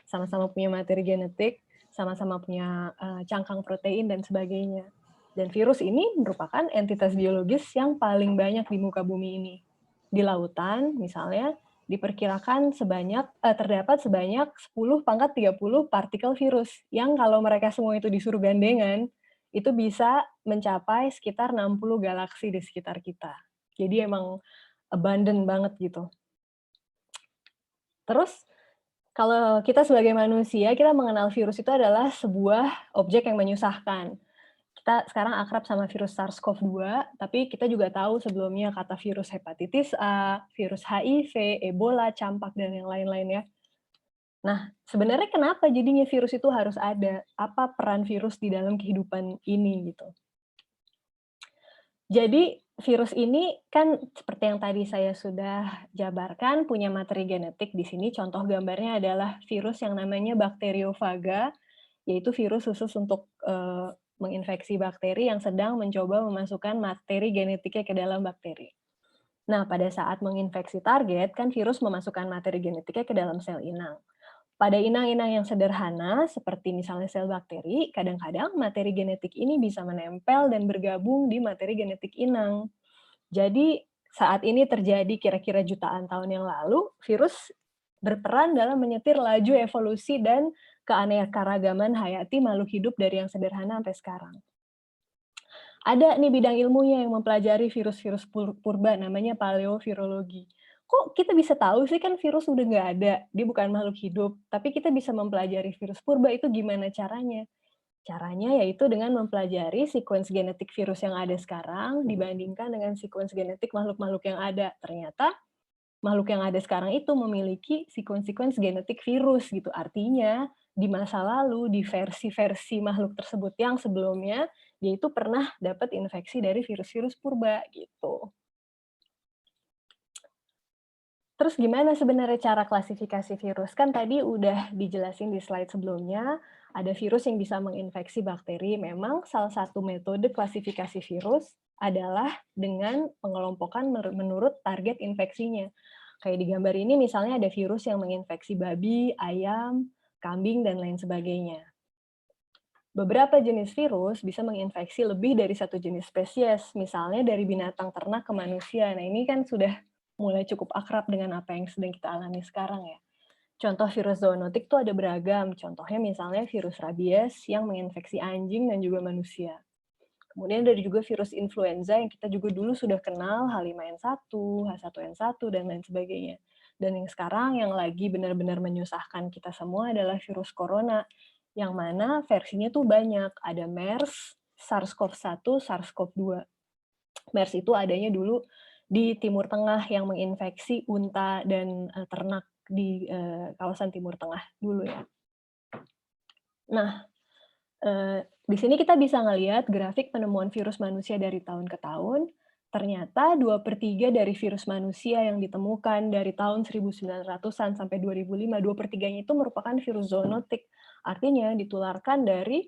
sama-sama punya materi genetik, sama-sama punya cangkang protein dan sebagainya. Dan virus ini merupakan entitas biologis yang paling banyak di muka bumi ini. Di lautan, misalnya, diperkirakan terdapat sebanyak 10⁻30 partikel virus, yang kalau mereka semua itu disuruh gandengan, itu bisa mencapai sekitar 60 galaksi di sekitar kita. Jadi emang abundant banget gitu. Terus, kalau kita sebagai manusia, kita mengenal virus itu adalah sebuah objek yang menyusahkan. Kita sekarang akrab sama virus SARS-CoV-2, tapi kita juga tahu sebelumnya kata virus hepatitis A, virus HIV, Ebola, campak, dan yang lain-lain ya. Nah, sebenarnya kenapa jadinya virus itu harus ada? Apa peran virus di dalam kehidupan ini gitu? Jadi virus ini kan seperti yang tadi saya sudah jabarkan, punya materi genetik. Di sini contoh gambarnya adalah virus yang namanya bakteriofaga, yaitu virus khusus untuk menginfeksi bakteri yang sedang mencoba memasukkan materi genetiknya ke dalam bakteri. Nah, pada saat menginfeksi target, kan virus memasukkan materi genetiknya ke dalam sel inang. Pada inang-inang yang sederhana, seperti misalnya sel bakteri, kadang-kadang materi genetik ini bisa menempel dan bergabung di materi genetik inang. Jadi, saat ini terjadi kira-kira jutaan tahun yang lalu, virus berperan dalam menyetir laju evolusi dan keanekaragaman hayati makhluk hidup dari yang sederhana sampai sekarang. Ada nih bidang ilmunya yang mempelajari virus-virus purba, namanya paleovirologi. Kok kita bisa tahu sih, kan virus udah nggak ada, dia bukan makhluk hidup, tapi kita bisa mempelajari virus purba itu gimana caranya? Caranya yaitu dengan mempelajari sequence genetik virus yang ada sekarang dibandingkan dengan sequence genetik makhluk-makhluk yang ada. Ternyata makhluk yang ada sekarang itu memiliki sequence genetik virus gitu. Artinya di masa lalu, di versi-versi makhluk tersebut yang sebelumnya, dia itu pernah dapat infeksi dari virus-virus purba gitu. Terus gimana sebenarnya cara klasifikasi virus? Kan tadi udah dijelasin di slide sebelumnya, ada virus yang bisa menginfeksi bakteri. Memang salah satu metode klasifikasi virus adalah dengan pengelompokan menurut target infeksinya. Kayak di gambar ini misalnya ada virus yang menginfeksi babi, ayam, kambing, dan lain sebagainya. Beberapa jenis virus bisa menginfeksi lebih dari satu jenis spesies, misalnya dari binatang ternak ke manusia. Nah, ini kan sudah mulai cukup akrab dengan apa yang sedang kita alami sekarang ya. Contoh virus zoonotik itu ada beragam. Contohnya misalnya virus rabies yang menginfeksi anjing dan juga manusia. Kemudian ada juga virus influenza yang kita juga dulu sudah kenal, H5N1, H1N1, dan lain sebagainya. Dan yang sekarang yang lagi benar-benar menyusahkan kita semua adalah virus corona, yang mana versinya tuh banyak. Ada MERS, SARS-CoV-1, SARS-CoV-2. MERS itu adanya dulu di Timur Tengah yang menginfeksi unta dan ternak di kawasan Timur Tengah dulu ya. Nah, di sini kita bisa ngelihat grafik penemuan virus manusia dari tahun ke tahun. Ternyata 2/3 dari virus manusia yang ditemukan dari tahun 1900-an sampai 2005, 2/3-nya itu merupakan virus zoonotik. Artinya ditularkan dari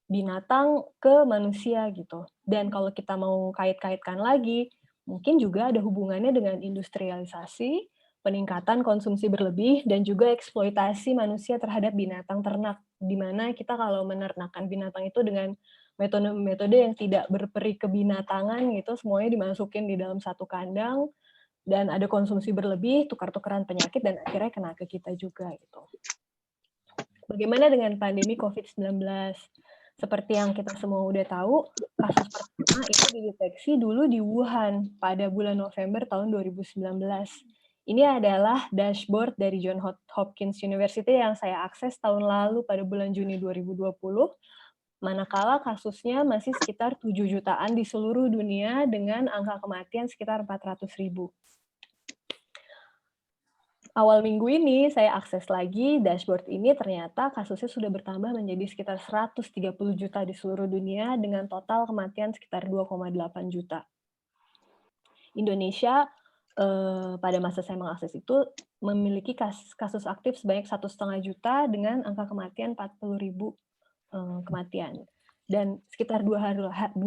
binatang ke manusia gitu. Dan kalau kita mau kait-kaitkan lagi, mungkin juga ada hubungannya dengan industrialisasi, peningkatan konsumsi berlebih, dan juga eksploitasi manusia terhadap binatang ternak, di mana kita kalau menernakkan binatang itu dengan metode-metode yang tidak berperi kebinatangan gitu, semuanya dimasukin di dalam satu kandang, dan ada konsumsi berlebih, tukar-tukaran penyakit, dan akhirnya kena ke kita juga gitu. Bagaimana dengan pandemi COVID-19? Seperti yang kita semua udah tahu, kasus pertama itu dideteksi dulu di Wuhan pada bulan November tahun 2019. Ini adalah dashboard dari Johns Hopkins University yang saya akses tahun lalu pada bulan Juni 2020, manakala kasusnya masih sekitar 7 jutaan di seluruh dunia dengan angka kematian sekitar 400.000. Awal minggu ini saya akses lagi dashboard ini, ternyata kasusnya sudah bertambah menjadi sekitar 130 juta di seluruh dunia dengan total kematian sekitar 2,8 juta. Indonesia pada masa saya mengakses itu memiliki kasus aktif sebanyak 1,5 juta dengan angka kematian 40.000 kematian. Dan sekitar 2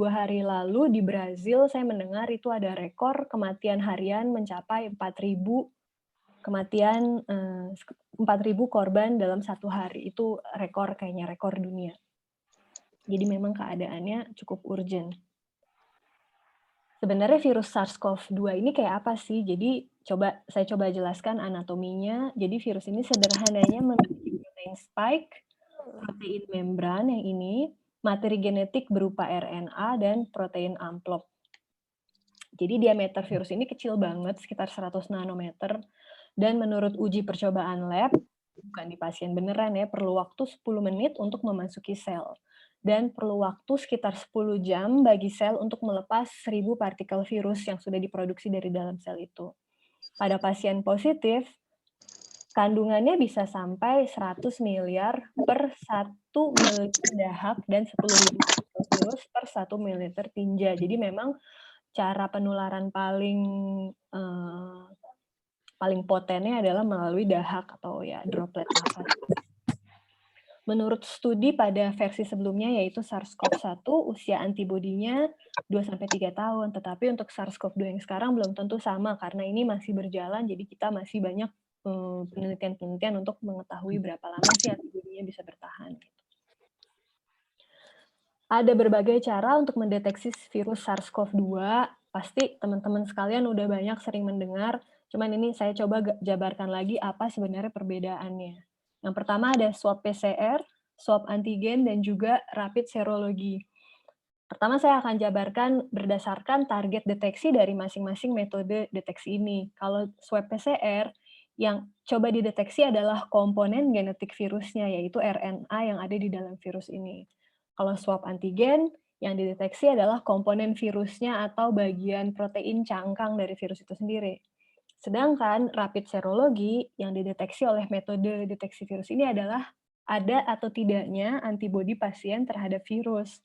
hari lalu di Brazil saya mendengar itu ada rekor kematian harian mencapai 4.000 kematian 4.000 korban dalam 1 hari. Itu rekor kayaknya, rekor dunia. Jadi memang keadaannya cukup urgent. Sebenarnya virus SARS-CoV-2 ini kayak apa sih? Jadi saya coba jelaskan anatominya. Jadi virus ini sederhananya memiliki protein spike, protein membran yang ini, materi genetik berupa RNA, dan protein amplop. Jadi diameter virus ini kecil banget, sekitar 100 nanometer, dan menurut uji percobaan lab, bukan di pasien beneran ya, perlu waktu 10 menit untuk memasuki sel. Dan perlu waktu sekitar 10 jam bagi sel untuk melepas 1.000 partikel virus yang sudah diproduksi dari dalam sel itu. Pada pasien positif, kandungannya bisa sampai 100 miliar per 1 ml dahak dan 10.000 virus per 1 ml tinja. Jadi memang cara penularan paling potennya adalah melalui dahak atau ya droplet nafas. Menurut studi pada versi sebelumnya yaitu SARS-CoV-1, usia antibodinya 2-3 tahun, tetapi untuk SARS-CoV-2 yang sekarang belum tentu sama karena ini masih berjalan, jadi kita masih banyak penelitian-penelitian untuk mengetahui berapa lama sih antibodinya bisa bertahan. Ada berbagai cara untuk mendeteksi virus SARS-CoV-2. Pasti teman-teman sekalian udah banyak sering mendengar, cuman ini saya coba jabarkan lagi apa sebenarnya perbedaannya. Yang pertama ada swab PCR, swab antigen, dan juga rapid serologi. Pertama saya akan jabarkan berdasarkan target deteksi dari masing-masing metode deteksi ini. Kalau swab PCR, yang coba dideteksi adalah komponen genetik virusnya, yaitu RNA yang ada di dalam virus ini. Kalau swab antigen, yang dideteksi adalah komponen virusnya atau bagian protein cangkang dari virus itu sendiri. Sedangkan rapid serologi yang dideteksi oleh metode deteksi virus ini adalah ada atau tidaknya antibodi pasien terhadap virus.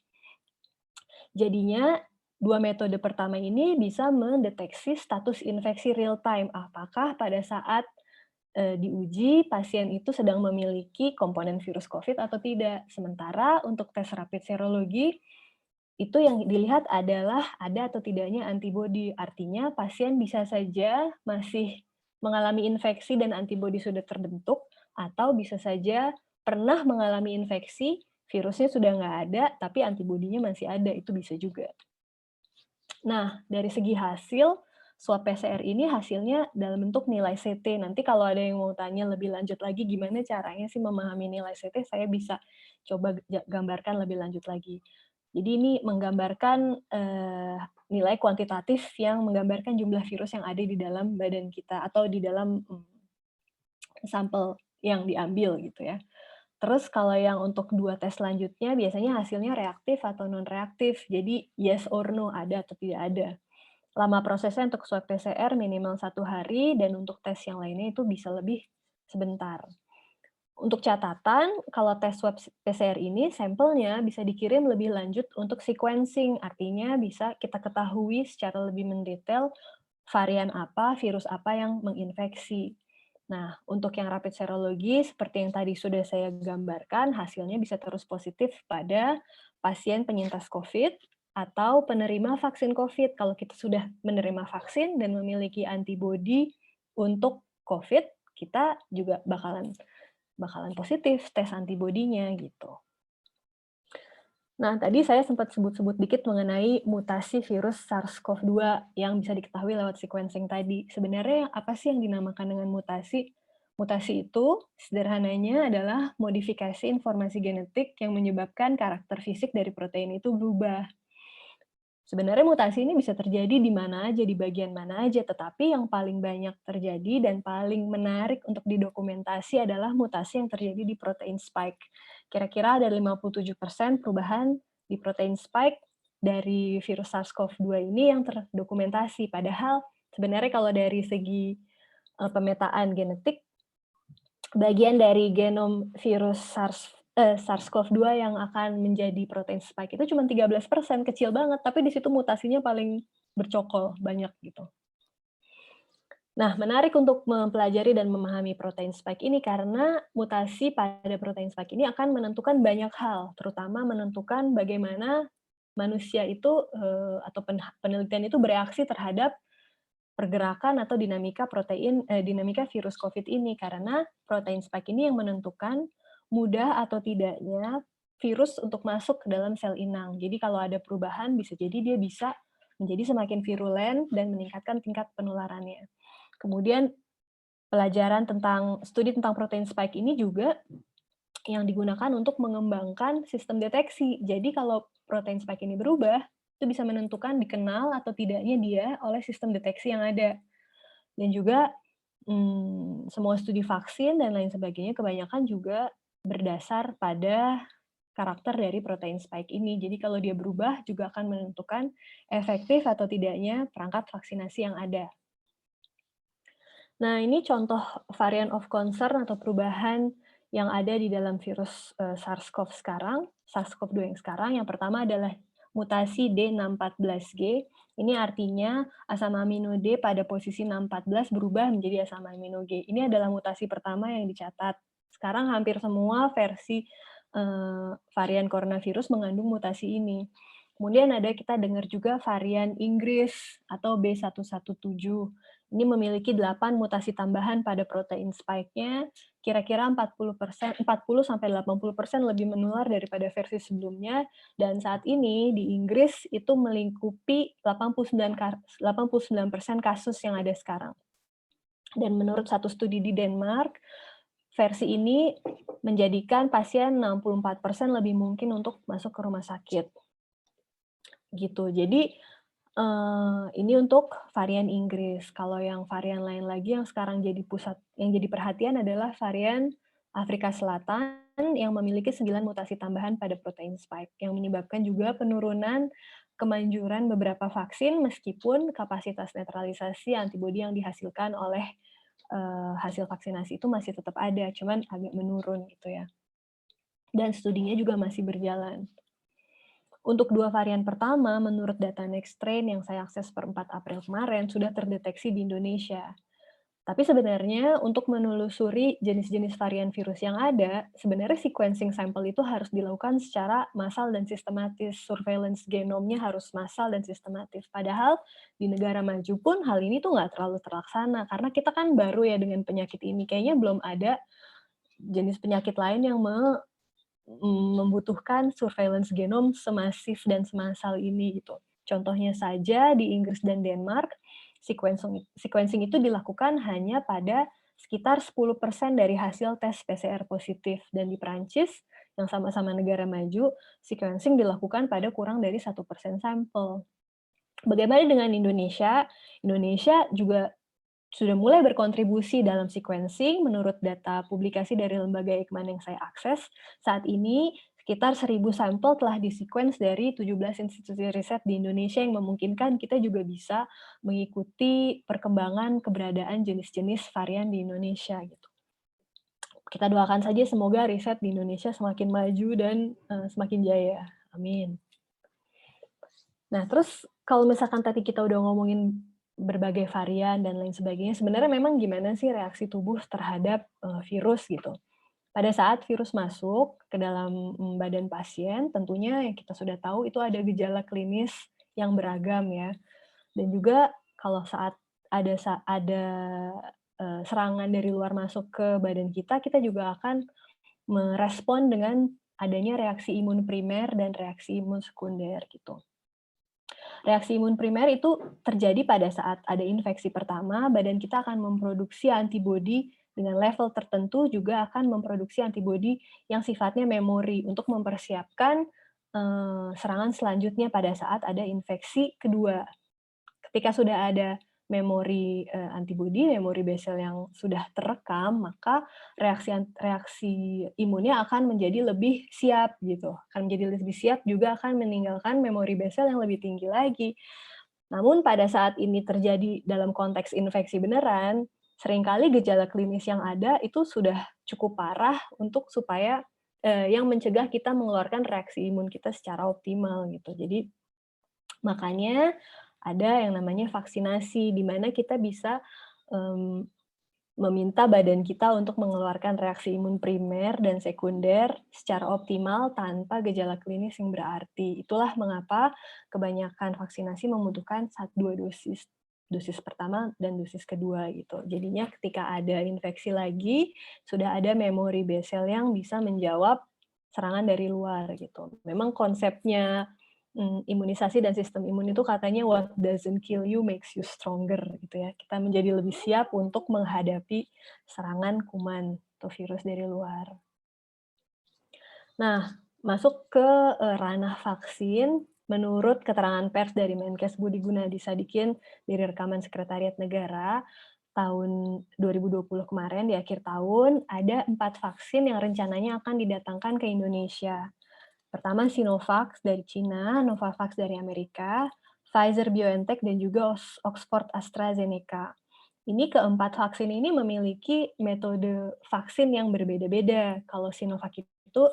Jadinya, dua metode pertama ini bisa mendeteksi status infeksi real time. Apakah pada saat diuji, pasien itu sedang memiliki komponen virus COVID atau tidak. Sementara untuk tes rapid serologi, itu yang dilihat adalah ada atau tidaknya antibodi. Artinya pasien bisa saja masih mengalami infeksi dan antibodi sudah terbentuk, atau bisa saja pernah mengalami infeksi, virusnya sudah nggak ada, tapi antibodinya masih ada, itu bisa juga. Nah, dari segi hasil, swab PCR ini hasilnya dalam bentuk nilai CT. Nanti kalau ada yang mau tanya lebih lanjut lagi gimana caranya sih memahami nilai CT, saya bisa coba gambarkan lebih lanjut lagi. Jadi ini menggambarkan nilai kuantitatif yang menggambarkan jumlah virus yang ada di dalam badan kita atau di dalam sampel yang diambil gitu ya. Terus kalau yang untuk 2 tes selanjutnya biasanya hasilnya reaktif atau non-reaktif. Jadi yes or no, ada atau tidak ada. Lama prosesnya untuk swab PCR minimal 1 hari, dan untuk tes yang lainnya itu bisa lebih sebentar. Untuk catatan, kalau tes swab PCR ini sampelnya bisa dikirim lebih lanjut untuk sequencing, artinya bisa kita ketahui secara lebih mendetail varian apa, virus apa yang menginfeksi. Nah, untuk yang rapid serologi, seperti yang tadi sudah saya gambarkan, hasilnya bisa terus positif pada pasien penyintas COVID atau penerima vaksin COVID. Kalau kita sudah menerima vaksin dan memiliki antibodi untuk COVID, kita juga bakalan positif tes antibodinya gitu. Nah, tadi saya sempat sebut-sebut dikit mengenai mutasi virus SARS-CoV-2 yang bisa diketahui lewat sequencing tadi. Sebenarnya apa sih yang dinamakan dengan mutasi? Mutasi itu sederhananya adalah modifikasi informasi genetik yang menyebabkan karakter fisik dari protein itu berubah. Sebenarnya mutasi ini bisa terjadi di mana aja, di bagian mana aja, tetapi yang paling banyak terjadi dan paling menarik untuk didokumentasi adalah mutasi yang terjadi di protein spike. Kira-kira ada 57% perubahan di protein spike dari virus SARS-CoV-2 ini yang terdokumentasi. Padahal sebenarnya kalau dari segi pemetaan genetik, bagian dari genom virus SARS-CoV-2 yang akan menjadi protein spike itu cuma 13%, kecil banget, tapi di situ mutasinya paling bercokol, banyak gitu. Nah, menarik untuk mempelajari dan memahami protein spike ini karena mutasi pada protein spike ini akan menentukan banyak hal, terutama menentukan bagaimana manusia itu atau penelitian itu bereaksi terhadap pergerakan atau dinamika virus COVID ini, karena protein spike ini yang menentukan mudah atau tidaknya virus untuk masuk ke dalam sel inang. Jadi kalau ada perubahan, bisa jadi dia bisa menjadi semakin virulen dan meningkatkan tingkat penularannya. Kemudian studi tentang protein spike ini juga yang digunakan untuk mengembangkan sistem deteksi. Jadi kalau protein spike ini berubah, itu bisa menentukan dikenal atau tidaknya dia oleh sistem deteksi yang ada. Dan juga semua studi vaksin dan lain sebagainya kebanyakan juga berdasar pada karakter dari protein spike ini. Jadi kalau dia berubah juga akan menentukan efektif atau tidaknya perangkat vaksinasi yang ada. Nah, ini contoh varian of concern atau perubahan yang ada di dalam virus SARS-CoV-2 yang sekarang. Yang pertama adalah mutasi D614G. Ini artinya asam amino D pada posisi 614 berubah menjadi asam amino G. Ini adalah mutasi pertama yang dicatat. Sekarang hampir semua versi varian coronavirus mengandung mutasi ini. Kemudian kita dengar juga varian Inggris atau B117. Ini memiliki 8 mutasi tambahan pada protein spike-nya, kira-kira 40% 40-80% lebih menular daripada versi sebelumnya, dan saat ini di Inggris itu melingkupi 89% kasus yang ada sekarang. Dan menurut satu studi di Denmark, versi ini menjadikan pasien 64% lebih mungkin untuk masuk ke rumah sakit. Gitu. Jadi ini untuk varian Inggris. Kalau yang varian lain lagi yang sekarang jadi perhatian adalah varian Afrika Selatan yang memiliki 9 mutasi tambahan pada protein spike, yang menyebabkan juga penurunan kemanjuran beberapa vaksin meskipun kapasitas netralisasi antibodi yang dihasilkan oleh hasil vaksinasi itu masih tetap ada, cuman agak menurun gitu ya. Dan studinya juga masih berjalan. Untuk 2 varian pertama, menurut data Nextstrain yang saya akses per 4 April kemarin, sudah terdeteksi di Indonesia. Tapi sebenarnya untuk menelusuri jenis-jenis varian virus yang ada, sebenarnya sequencing sampel itu harus dilakukan secara massal dan sistematis. Surveillance genomnya harus massal dan sistematis. Padahal di negara maju pun hal ini tuh nggak terlalu terlaksana, karena kita kan baru ya dengan penyakit ini. Kayaknya belum ada jenis penyakit lain yang membutuhkan surveillance genom semasif dan semassal ini gitu. Contohnya saja di Inggris dan Denmark, sequencing itu dilakukan hanya pada sekitar 10% dari hasil tes PCR positif. Dan di Prancis, yang sama-sama negara maju, sequencing dilakukan pada kurang dari 1% sampel. Bagaimana dengan Indonesia? Indonesia juga sudah mulai berkontribusi dalam sequencing. Menurut data publikasi dari lembaga Eijkman yang saya akses, saat ini sekitar 1.000 sampel telah disequence dari 17 institusi riset di Indonesia yang memungkinkan kita juga bisa mengikuti perkembangan keberadaan jenis-jenis varian di Indonesia gitu. Kita doakan saja semoga riset di Indonesia semakin maju dan semakin jaya. Amin. Nah, terus kalau misalkan tadi kita udah ngomongin berbagai varian dan lain sebagainya, sebenarnya memang gimana sih reaksi tubuh terhadap virus gitu? Pada saat virus masuk ke dalam badan pasien, tentunya yang kita sudah tahu itu ada gejala klinis yang beragam ya. Dan juga kalau saat ada serangan dari luar masuk ke badan kita, kita juga akan merespon dengan adanya reaksi imun primer dan reaksi imun sekunder gitu. Reaksi imun primer itu terjadi pada saat ada infeksi pertama, badan kita akan memproduksi antibodi dengan level tertentu, juga akan memproduksi antibodi yang sifatnya memori untuk mempersiapkan serangan selanjutnya pada saat ada infeksi kedua. Ketika sudah ada memori antibodi, memori B cell yang sudah terekam, maka reaksi imunnya akan menjadi lebih siap gitu. Akan menjadi lebih siap, juga akan meninggalkan memori B cell yang lebih tinggi lagi. Namun pada saat ini terjadi dalam konteks infeksi beneran, seringkali gejala klinis yang ada itu sudah cukup parah untuk supaya yang mencegah kita mengeluarkan reaksi imun kita secara optimal gitu. Jadi makanya ada yang namanya vaksinasi, di mana kita bisa meminta badan kita untuk mengeluarkan reaksi imun primer dan sekunder secara optimal tanpa gejala klinis yang berarti. Itulah mengapa kebanyakan vaksinasi membutuhkan 2 dosis. dosis pertama dan dosis kedua gitu. Jadinya ketika ada infeksi lagi, sudah ada memory B cell yang bisa menjawab serangan dari luar gitu. Memang konsepnya imunisasi dan sistem imun itu katanya what doesn't kill you makes you stronger gitu ya. Kita menjadi lebih siap untuk menghadapi serangan kuman atau virus dari luar. Nah, masuk ke ranah vaksin, menurut keterangan pers dari Menkes Budi Gunadisadikin dari rekaman Sekretariat Negara, tahun 2020 kemarin, di akhir tahun, ada 4 vaksin yang rencananya akan didatangkan ke Indonesia. Pertama Sinovac dari Cina, Novavax dari Amerika, Pfizer-BioNTech, dan juga Oxford AstraZeneca. Ini keempat vaksin ini memiliki metode vaksin yang berbeda-beda. Kalau Sinovac itu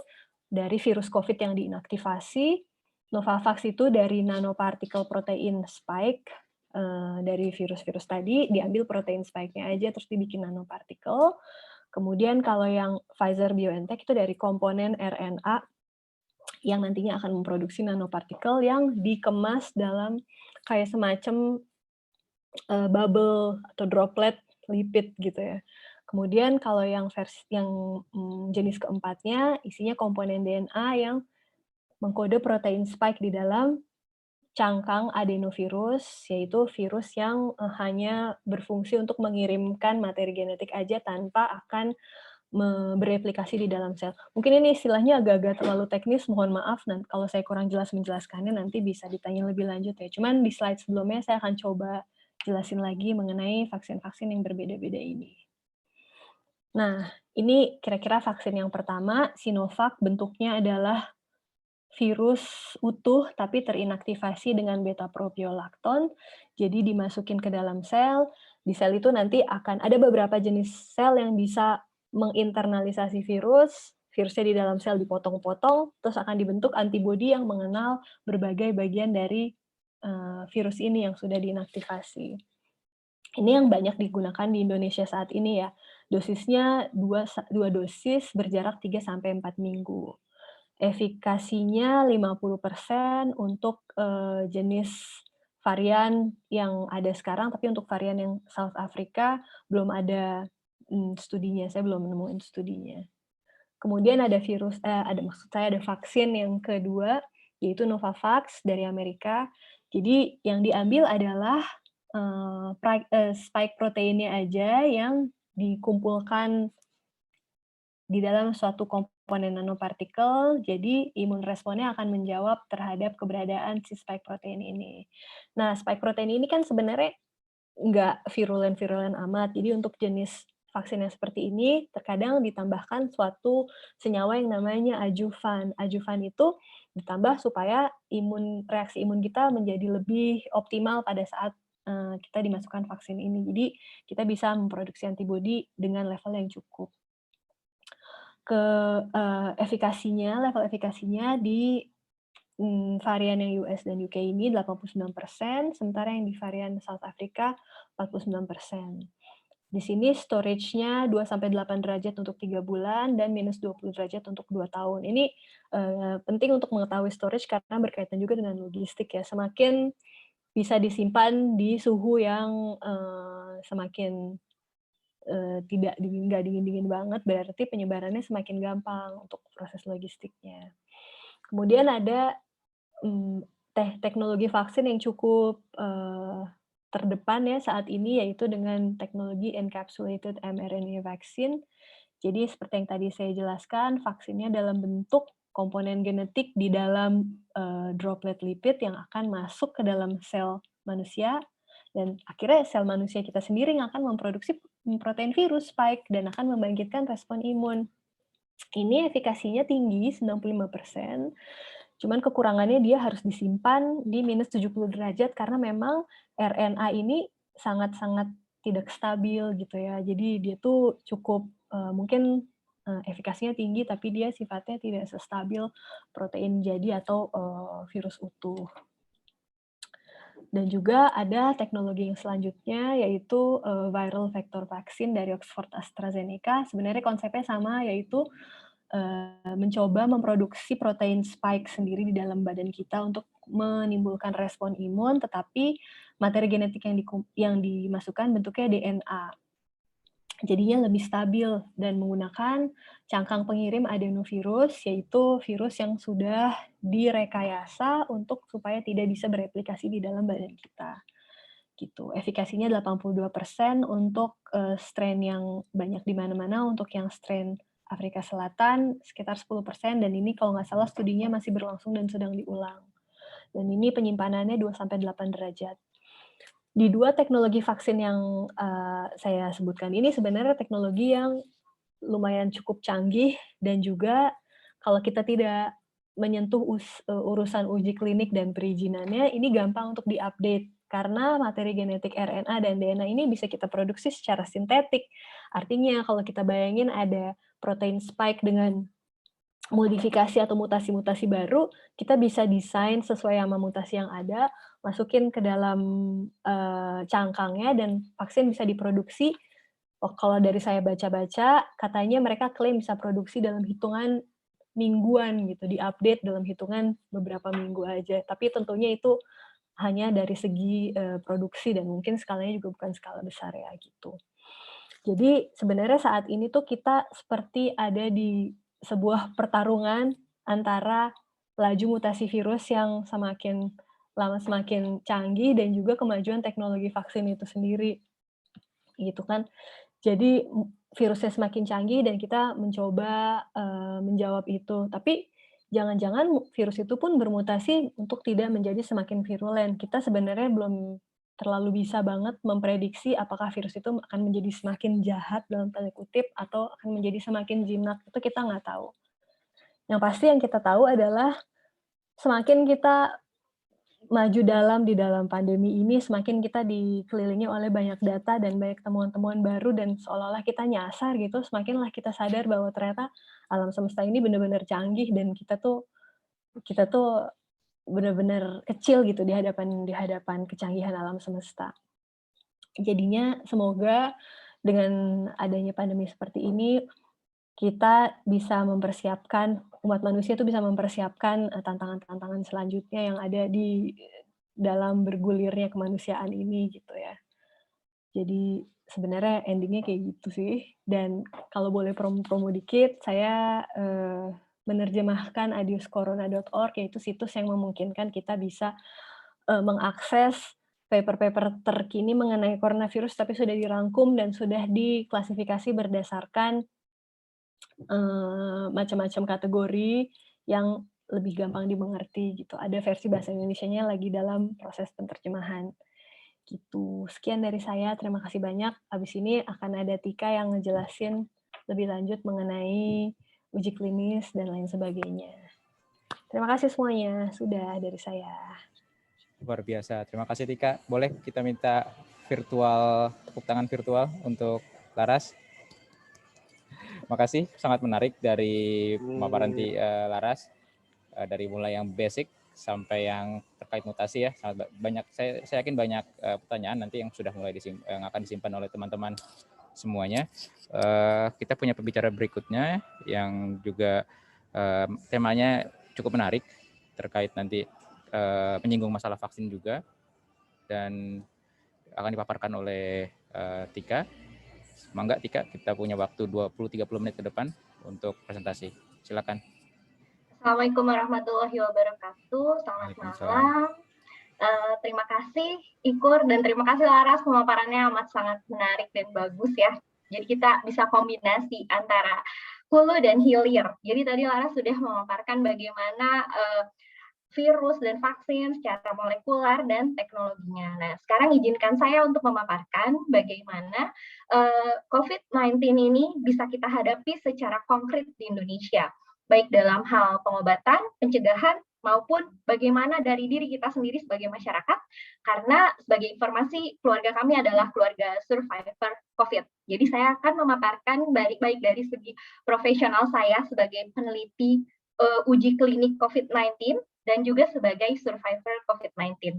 dari virus COVID yang diinaktivasi, Novavax itu dari nanopartikel protein spike, dari virus-virus tadi, diambil protein spike-nya aja, terus dibikin nanopartikel. Kemudian kalau yang Pfizer-BioNTech itu dari komponen RNA yang nantinya akan memproduksi nanopartikel yang dikemas dalam kayak semacam bubble atau droplet lipid gitu ya. Kemudian kalau yang jenis keempatnya isinya komponen DNA yang mengkode protein spike di dalam cangkang adenovirus, yaitu virus yang hanya berfungsi untuk mengirimkan materi genetik aja tanpa akan bereplikasi di dalam sel. Mungkin ini istilahnya agak-agak terlalu teknis, mohon maaf kalau saya kurang jelas menjelaskannya nanti bisa ditanya lebih lanjut ya. Cuman di slide sebelumnya saya akan coba jelasin lagi mengenai vaksin-vaksin yang berbeda-beda ini. Nah, ini kira-kira vaksin yang pertama, Sinovac, bentuknya adalah virus utuh tapi terinaktivasi dengan beta-propiolakton. Jadi dimasukin ke dalam sel, di sel itu nanti akan ada beberapa jenis sel yang bisa menginternalisasi virus, virusnya di dalam sel dipotong-potong, terus akan dibentuk antibodi yang mengenal berbagai bagian dari virus ini yang sudah diinaktivasi. Ini yang banyak digunakan di Indonesia saat ini ya. Dosisnya 2 dosis berjarak 3-4 minggu. Efikasinya 50% untuk jenis varian yang ada sekarang, tapi untuk varian yang South Africa belum ada studinya, saya belum nemuin studinya. Kemudian ada ada vaksin yang kedua, yaitu Novavax dari Amerika. Jadi yang diambil adalah spike proteinnya aja yang dikumpulkan di dalam suatu komponen nanopartikel, jadi imun responnya akan menjawab terhadap keberadaan si spike protein ini. Nah, spike protein ini kan sebenarnya nggak virulen-virulen amat, jadi untuk jenis vaksin yang seperti ini terkadang ditambahkan suatu senyawa yang namanya adjuvan. Adjuvan itu ditambah supaya reaksi imun kita menjadi lebih optimal pada saat kita dimasukkan vaksin ini. Jadi kita bisa memproduksi antibodi dengan level yang cukup. Level efikasinya di varian yang US dan UK ini 89%, sementara yang di varian South Africa 49%. Di sini storage-nya 2-8 derajat untuk 3 bulan dan minus 20 derajat untuk 2 tahun. Ini penting untuk mengetahui storage karena berkaitan juga dengan logistik ya. Semakin bisa disimpan di suhu yang semakin nggak dingin-dingin banget, berarti penyebarannya semakin gampang untuk proses logistiknya. Kemudian ada teknologi vaksin yang cukup terdepan ya saat ini, yaitu dengan teknologi encapsulated mRNA vaccine. Jadi seperti yang tadi saya jelaskan, vaksinnya dalam bentuk komponen genetik di dalam droplet lipid yang akan masuk ke dalam sel manusia, dan akhirnya sel manusia kita sendiri yang akan memproduksi protein virus spike dan akan membangkitkan respon imun. Ini efikasinya tinggi, 95%, cuman kekurangannya dia harus disimpan di minus 70 derajat karena memang RNA ini sangat-sangat tidak stabil gitu ya. Jadi dia tuh cukup mungkin efikasinya tinggi tapi dia sifatnya tidak sestabil protein jadi atau virus utuh. Dan juga ada teknologi yang selanjutnya, yaitu viral vector vaccine dari Oxford AstraZeneca. Sebenarnya konsepnya sama, yaitu mencoba memproduksi protein spike sendiri di dalam badan kita untuk menimbulkan respon imun, tetapi materi genetik yang dimasukkan bentuknya DNA. Jadinya lebih stabil dan menggunakan cangkang pengirim adenovirus, yaitu virus yang sudah direkayasa untuk supaya tidak bisa bereplikasi di dalam badan kita. Gitu. Efikasinya 82% untuk strain yang banyak di mana-mana, untuk yang strain Afrika Selatan sekitar 10%, dan ini kalau nggak salah studinya masih berlangsung dan sedang diulang. Dan ini penyimpanannya 2-8 derajat. Di dua teknologi vaksin yang saya sebutkan ini sebenarnya teknologi yang lumayan cukup canggih, dan juga kalau kita tidak menyentuh urusan uji klinik dan perizinannya, ini gampang untuk diupdate. Karena materi genetik RNA dan DNA ini bisa kita produksi secara sintetik. Artinya kalau kita bayangin ada protein spike dengan modifikasi atau mutasi-mutasi baru, kita bisa desain sesuai sama mutasi yang ada, masukin ke dalam cangkangnya, dan vaksin bisa diproduksi. Kalau dari saya baca-baca, katanya mereka klaim bisa produksi dalam hitungan mingguan gitu, diupdate dalam hitungan beberapa minggu aja. Tapi tentunya itu hanya dari segi produksi, dan mungkin skalanya juga bukan skala besar ya gitu. Jadi sebenarnya saat ini tuh kita seperti ada di sebuah pertarungan antara laju mutasi virus yang semakin lama semakin canggih, dan juga kemajuan teknologi vaksin itu sendiri, gitu kan. Jadi virusnya semakin canggih dan kita mencoba menjawab itu. Tapi jangan-jangan virus itu pun bermutasi untuk tidak menjadi semakin virulen. Kita sebenarnya belum terlalu bisa banget memprediksi apakah virus itu akan menjadi semakin jahat dalam tanda kutip atau akan menjadi semakin jinak, itu kita nggak tahu. Yang pasti yang kita tahu adalah semakin kita maju di dalam pandemi ini, semakin kita dikelilingi oleh banyak data dan banyak temuan-temuan baru, dan seolah-olah kita nyasar gitu, semakinlah kita sadar bahwa ternyata alam semesta ini benar-benar canggih, dan kita tuh benar-benar kecil gitu di hadapan kecanggihan alam semesta. Jadinya semoga dengan adanya pandemi seperti ini, kita bisa mempersiapkan, umat manusia itu bisa mempersiapkan tantangan-tantangan selanjutnya yang ada di dalam bergulirnya kemanusiaan ini gitu ya. Jadi sebenarnya ending-nya kayak gitu sih. Dan kalau boleh promo-promo dikit, saya menerjemahkan adiuscorona.org, yaitu situs yang memungkinkan kita bisa mengakses paper-paper terkini mengenai coronavirus, tapi sudah dirangkum dan sudah diklasifikasi berdasarkan macam-macam kategori yang lebih gampang dimengerti gitu. Ada versi bahasa Indonesianya lagi dalam proses penerjemahan, gitu. Sekian dari saya, terima kasih banyak. Habis ini akan ada Tika yang ngejelasin lebih lanjut mengenai uji klinis dan lain sebagainya. Terima kasih semuanya, sudah dari saya. Luar biasa, terima kasih Tika. Boleh kita minta tepuk tangan virtual untuk Laras. Makasih, sangat menarik dari pemaparan Laras, dari mulai yang basic sampai yang terkait mutasi ya, sangat banyak. Saya yakin banyak pertanyaan nanti yang sudah mulai yang akan disimpan oleh teman-teman semuanya. Kita punya pembicara berikutnya yang juga temanya cukup menarik, terkait nanti menyinggung masalah vaksin juga, dan akan dipaparkan oleh Tika. Mangga Tika, kita punya waktu 20-30 menit ke depan untuk presentasi. Silakan. Assalamualaikum warahmatullahi wabarakatuh. Selamat malam. Terima kasih Ikur dan terima kasih Laras, pemaparannya amat sangat menarik dan bagus ya. Jadi kita bisa kombinasi antara hulu dan hilir. Jadi tadi Laras sudah memaparkan bagaimana virus dan vaksin secara molekuler dan teknologinya. Nah, sekarang izinkan saya untuk memaparkan bagaimana COVID-19 ini bisa kita hadapi secara konkret di Indonesia, baik dalam hal pengobatan, pencegahan, maupun bagaimana dari diri kita sendiri sebagai masyarakat, karena sebagai informasi, keluarga kami adalah keluarga survivor COVID. Jadi saya akan memaparkan baik dari segi profesional saya sebagai peneliti uji klinik COVID-19, dan juga sebagai survivor COVID-19.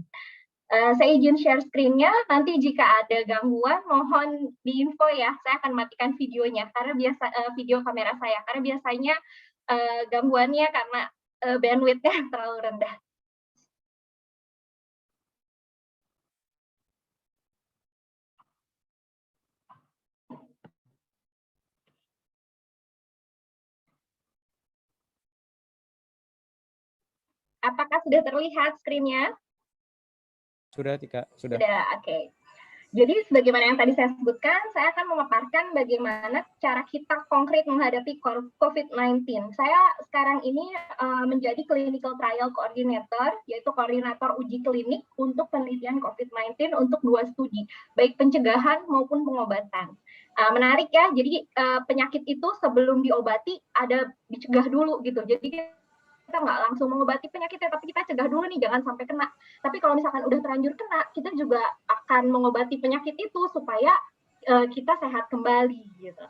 Saya izin share screen-nya, nanti jika ada gangguan mohon diinfo ya, saya akan matikan videonya, karena video kamera saya, karena biasanya gangguannya karena bandwidth-nya terlalu rendah. Apakah sudah terlihat screen-nya? Sudah, Tika. Sudah. Oke. Jadi sebagaimana yang tadi saya sebutkan, saya akan memaparkan bagaimana cara kita konkret menghadapi COVID-19. Saya sekarang ini menjadi Clinical Trial Coordinator, yaitu koordinator uji klinik untuk penelitian COVID-19 untuk 2 studi, baik pencegahan maupun pengobatan. Menarik ya, jadi penyakit itu sebelum diobati ada dicegah dulu gitu. Jadi kita nggak langsung mengobati penyakitnya, tapi kita cegah dulu nih, jangan sampai kena. Tapi kalau misalkan udah terlanjur kena, kita juga akan mengobati penyakit itu supaya kita sehat kembali gitu.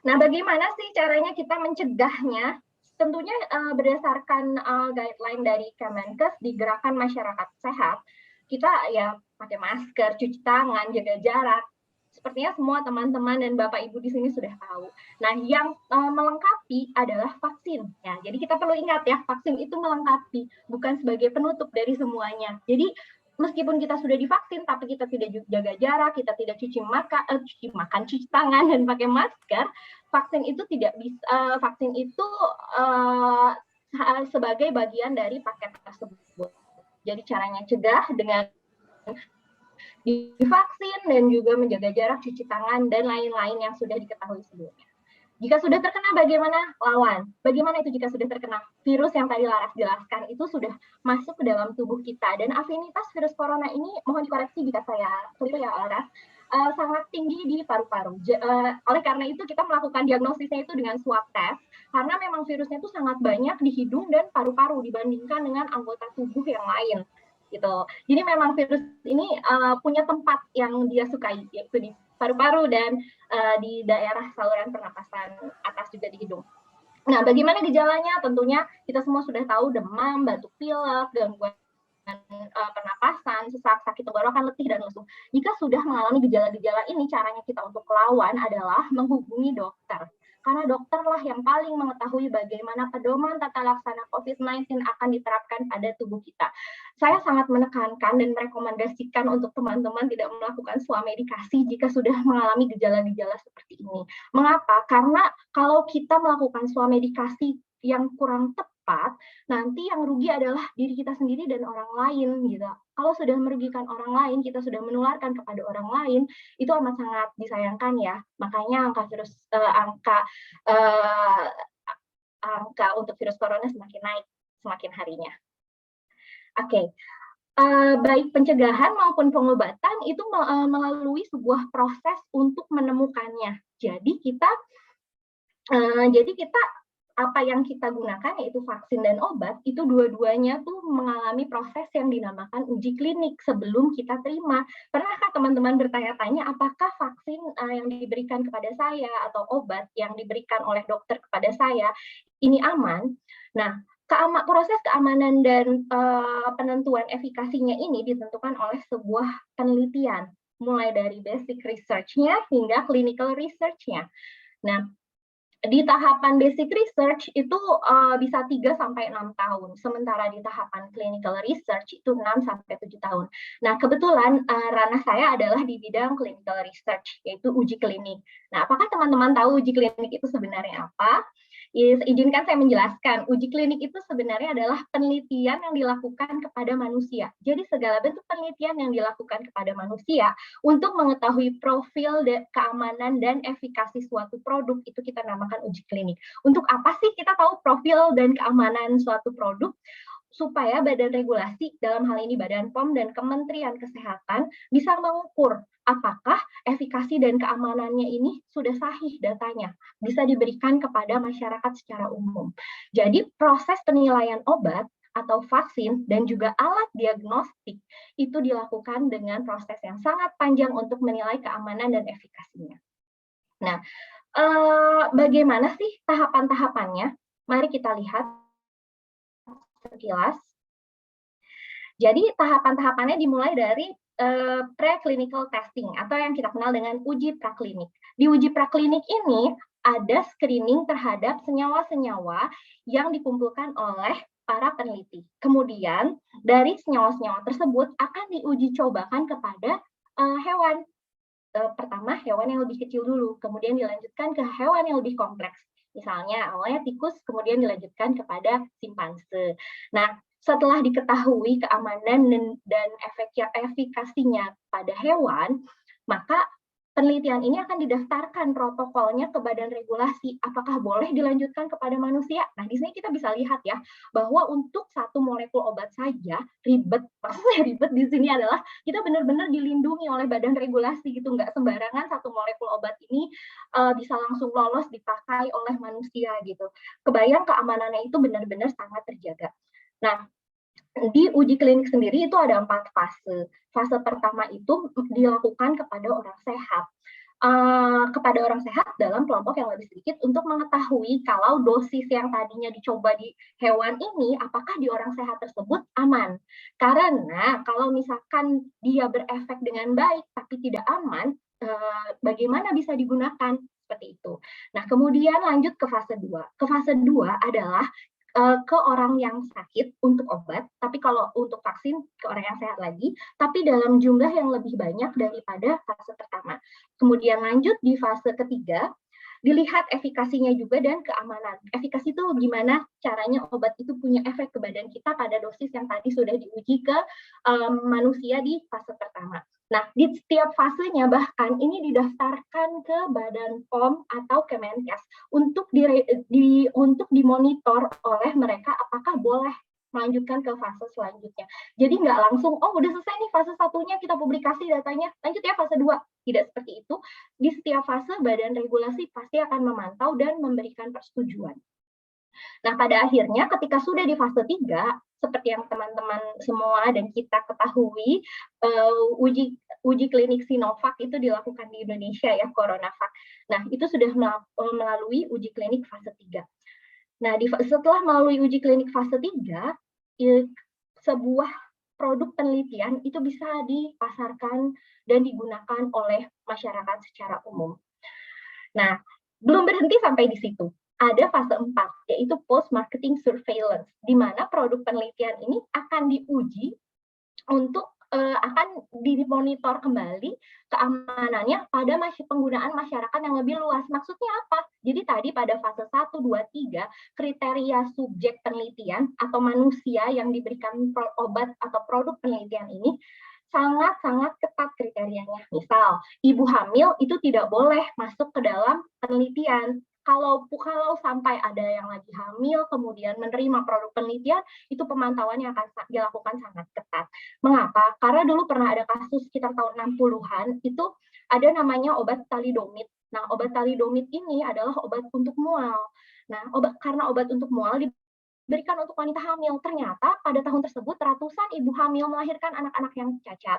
Nah, bagaimana sih caranya kita mencegahnya? Tentunya berdasarkan guideline dari Kemenkes di Gerakan Masyarakat Sehat, kita ya pakai masker, cuci tangan, jaga jarak. Sepertinya semua teman-teman dan Bapak Ibu di sini sudah tahu. Nah, yang melengkapi adalah vaksin. Ya, jadi kita perlu ingat ya, vaksin itu melengkapi, bukan sebagai penutup dari semuanya. Jadi meskipun kita sudah divaksin, tapi kita tidak jaga jarak, kita tidak cuci tangan dan pakai masker, vaksin itu tidak bisa. Vaksin itu sebagai bagian dari paket tersebut. Jadi caranya cegah dengan divaksin dan juga menjaga jarak, cuci tangan, dan lain-lain yang sudah diketahui sebelumnya. Jika sudah terkena, bagaimana lawan? Bagaimana itu jika sudah terkena? Virus yang tadi Laras jelaskan itu sudah masuk ke dalam tubuh kita, dan afinitas virus corona ini, mohon dikoreksi jika saya keliru ya Laras, sangat tinggi di paru-paru. Oleh karena itu kita melakukan diagnosisnya itu dengan swab test, karena memang virusnya itu sangat banyak di hidung dan paru-paru dibandingkan dengan anggota tubuh yang lain. Gitu. Jadi memang virus ini punya tempat yang dia sukai, yaitu di paru-paru dan di daerah saluran pernapasan atas juga di hidung. Nah, bagaimana gejalanya? Tentunya kita semua sudah tahu demam, batuk pilek, gangguan pernapasan, sesak, sakit tenggorokan, letih, dan lesu. Jika sudah mengalami gejala-gejala ini, caranya kita untuk melawan adalah menghubungi dokter. Karena dokterlah yang paling mengetahui bagaimana pedoman tata laksana COVID-19 akan diterapkan pada tubuh kita. Saya sangat menekankan dan merekomendasikan untuk teman-teman tidak melakukan swamedikasi jika sudah mengalami gejala-gejala seperti ini. Mengapa? Karena kalau kita melakukan swamedikasi yang kurang tepat, nanti yang rugi adalah diri kita sendiri dan orang lain gitu. Kalau sudah merugikan orang lain, kita sudah menularkan kepada orang lain, itu amat sangat disayangkan ya. Makanya angka untuk virus corona semakin naik semakin harinya. Oke. Baik pencegahan maupun pengobatan itu melalui sebuah proses untuk menemukannya. Jadi kita apa yang kita gunakan yaitu vaksin dan obat, itu dua-duanya tuh mengalami proses yang dinamakan uji klinik sebelum kita terima. Pernahkah teman-teman bertanya-tanya apakah vaksin yang diberikan kepada saya atau obat yang diberikan oleh dokter kepada saya ini aman? Nah, proses keamanan dan penentuan efikasinya ini ditentukan oleh sebuah penelitian, mulai dari basic research-nya hingga clinical research-nya. Nah, di tahapan basic research itu bisa 3-6 tahun, sementara di tahapan clinical research itu 6-7 tahun. Nah, kebetulan ranah saya adalah di bidang clinical research, yaitu uji klinik. Nah, apakah teman-teman tahu uji klinik itu sebenarnya apa? Izinkan saya menjelaskan, uji klinik itu sebenarnya adalah penelitian yang dilakukan kepada manusia. Jadi segala bentuk penelitian yang dilakukan kepada manusia untuk mengetahui profil keamanan dan efikasi suatu produk itu kita namakan uji klinik. Untuk apa sih kita tahu profil dan keamanan suatu produk? Supaya badan regulasi, dalam hal ini Badan POM dan Kementerian Kesehatan, bisa mengukur apakah efikasi dan keamanannya ini sudah sahih datanya, bisa diberikan kepada masyarakat secara umum. Jadi proses penilaian obat atau vaksin dan juga alat diagnostik itu dilakukan dengan proses yang sangat panjang untuk menilai keamanan dan efikasinya. Nah, bagaimana sih tahapan-tahapannya? Mari kita lihat sekilas. Jadi tahapan-tahapannya dimulai dari preclinical testing atau yang kita kenal dengan uji praklinik. Di uji praklinik ini ada screening terhadap senyawa-senyawa yang dikumpulkan oleh para peneliti. Kemudian dari senyawa-senyawa tersebut akan diuji cobakan kepada hewan. Pertama hewan yang lebih kecil dulu, kemudian dilanjutkan ke hewan yang lebih kompleks. Misalnya awalnya tikus, kemudian dilanjutkan kepada simpanse. Nah, setelah diketahui keamanan dan efikasinya pada hewan, maka penelitian ini akan didaftarkan protokolnya ke badan regulasi. Apakah boleh dilanjutkan kepada manusia? Nah, di sini kita bisa lihat ya, bahwa untuk satu molekul obat saja ribet. Maksudnya ribet di sini adalah kita benar-benar dilindungi oleh badan regulasi gitu, nggak sembarangan satu molekul obat ini bisa langsung lolos dipakai oleh manusia gitu. Kebayang keamanannya itu benar-benar sangat terjaga. Nah, di uji klinik sendiri itu ada 4 fase. Fase pertama itu dilakukan kepada orang sehat. Kepada orang sehat dalam kelompok yang lebih sedikit untuk mengetahui kalau dosis yang tadinya dicoba di hewan ini apakah di orang sehat tersebut aman. Karena kalau misalkan dia berefek dengan baik tapi tidak aman, bagaimana bisa digunakan? Seperti itu. Nah, kemudian lanjut ke fase 2. Ke fase 2 adalah ke orang yang sakit untuk obat, tapi kalau untuk vaksin ke orang yang sehat lagi, tapi dalam jumlah yang lebih banyak daripada fase pertama. Kemudian lanjut di fase ketiga, dilihat efikasinya juga dan keamanan. Efikasi itu gimana caranya obat itu punya efek ke badan kita pada dosis yang tadi sudah diuji ke manusia di fase pertama. Nah, di setiap fasenya bahkan ini didaftarkan ke Badan POM atau Kemenkes untuk untuk dimonitor oleh mereka apakah boleh melanjutkan ke fase selanjutnya. Jadi nggak langsung, oh udah selesai nih fase satunya, kita publikasi datanya, lanjut ya fase 2. Tidak seperti itu. Di setiap fase badan regulasi pasti akan memantau dan memberikan persetujuan. Nah, pada akhirnya ketika sudah di fase 3, seperti yang teman-teman semua dan kita ketahui, uji klinik Sinovac itu dilakukan di Indonesia ya, CoronaVac. Nah, itu sudah melalui uji klinik fase 3. Nah, setelah melalui uji klinik fase 3, sebuah produk penelitian itu bisa dipasarkan dan digunakan oleh masyarakat secara umum. Nah, belum berhenti sampai di situ. Ada fase 4, yaitu post-marketing surveillance, di mana produk penelitian ini akan diuji untuk akan dimonitor kembali keamanannya pada penggunaan masyarakat yang lebih luas. Maksudnya apa? Jadi tadi pada fase 1, 2, 3, kriteria subjek penelitian atau manusia yang diberikan obat atau produk penelitian ini sangat-sangat ketat kriterianya. Misal, ibu hamil itu tidak boleh masuk ke dalam penelitian. Kalau sampai ada yang lagi hamil kemudian menerima produk penelitian, itu pemantauannya akan dilakukan sangat ketat. Mengapa? Karena dulu pernah ada kasus sekitar tahun 60-an, itu ada namanya obat thalidomid. Nah, obat thalidomid ini adalah obat untuk mual. Nah, karena obat untuk mual diberikan untuk wanita hamil. Ternyata pada tahun tersebut ratusan ibu hamil melahirkan anak-anak yang cacat.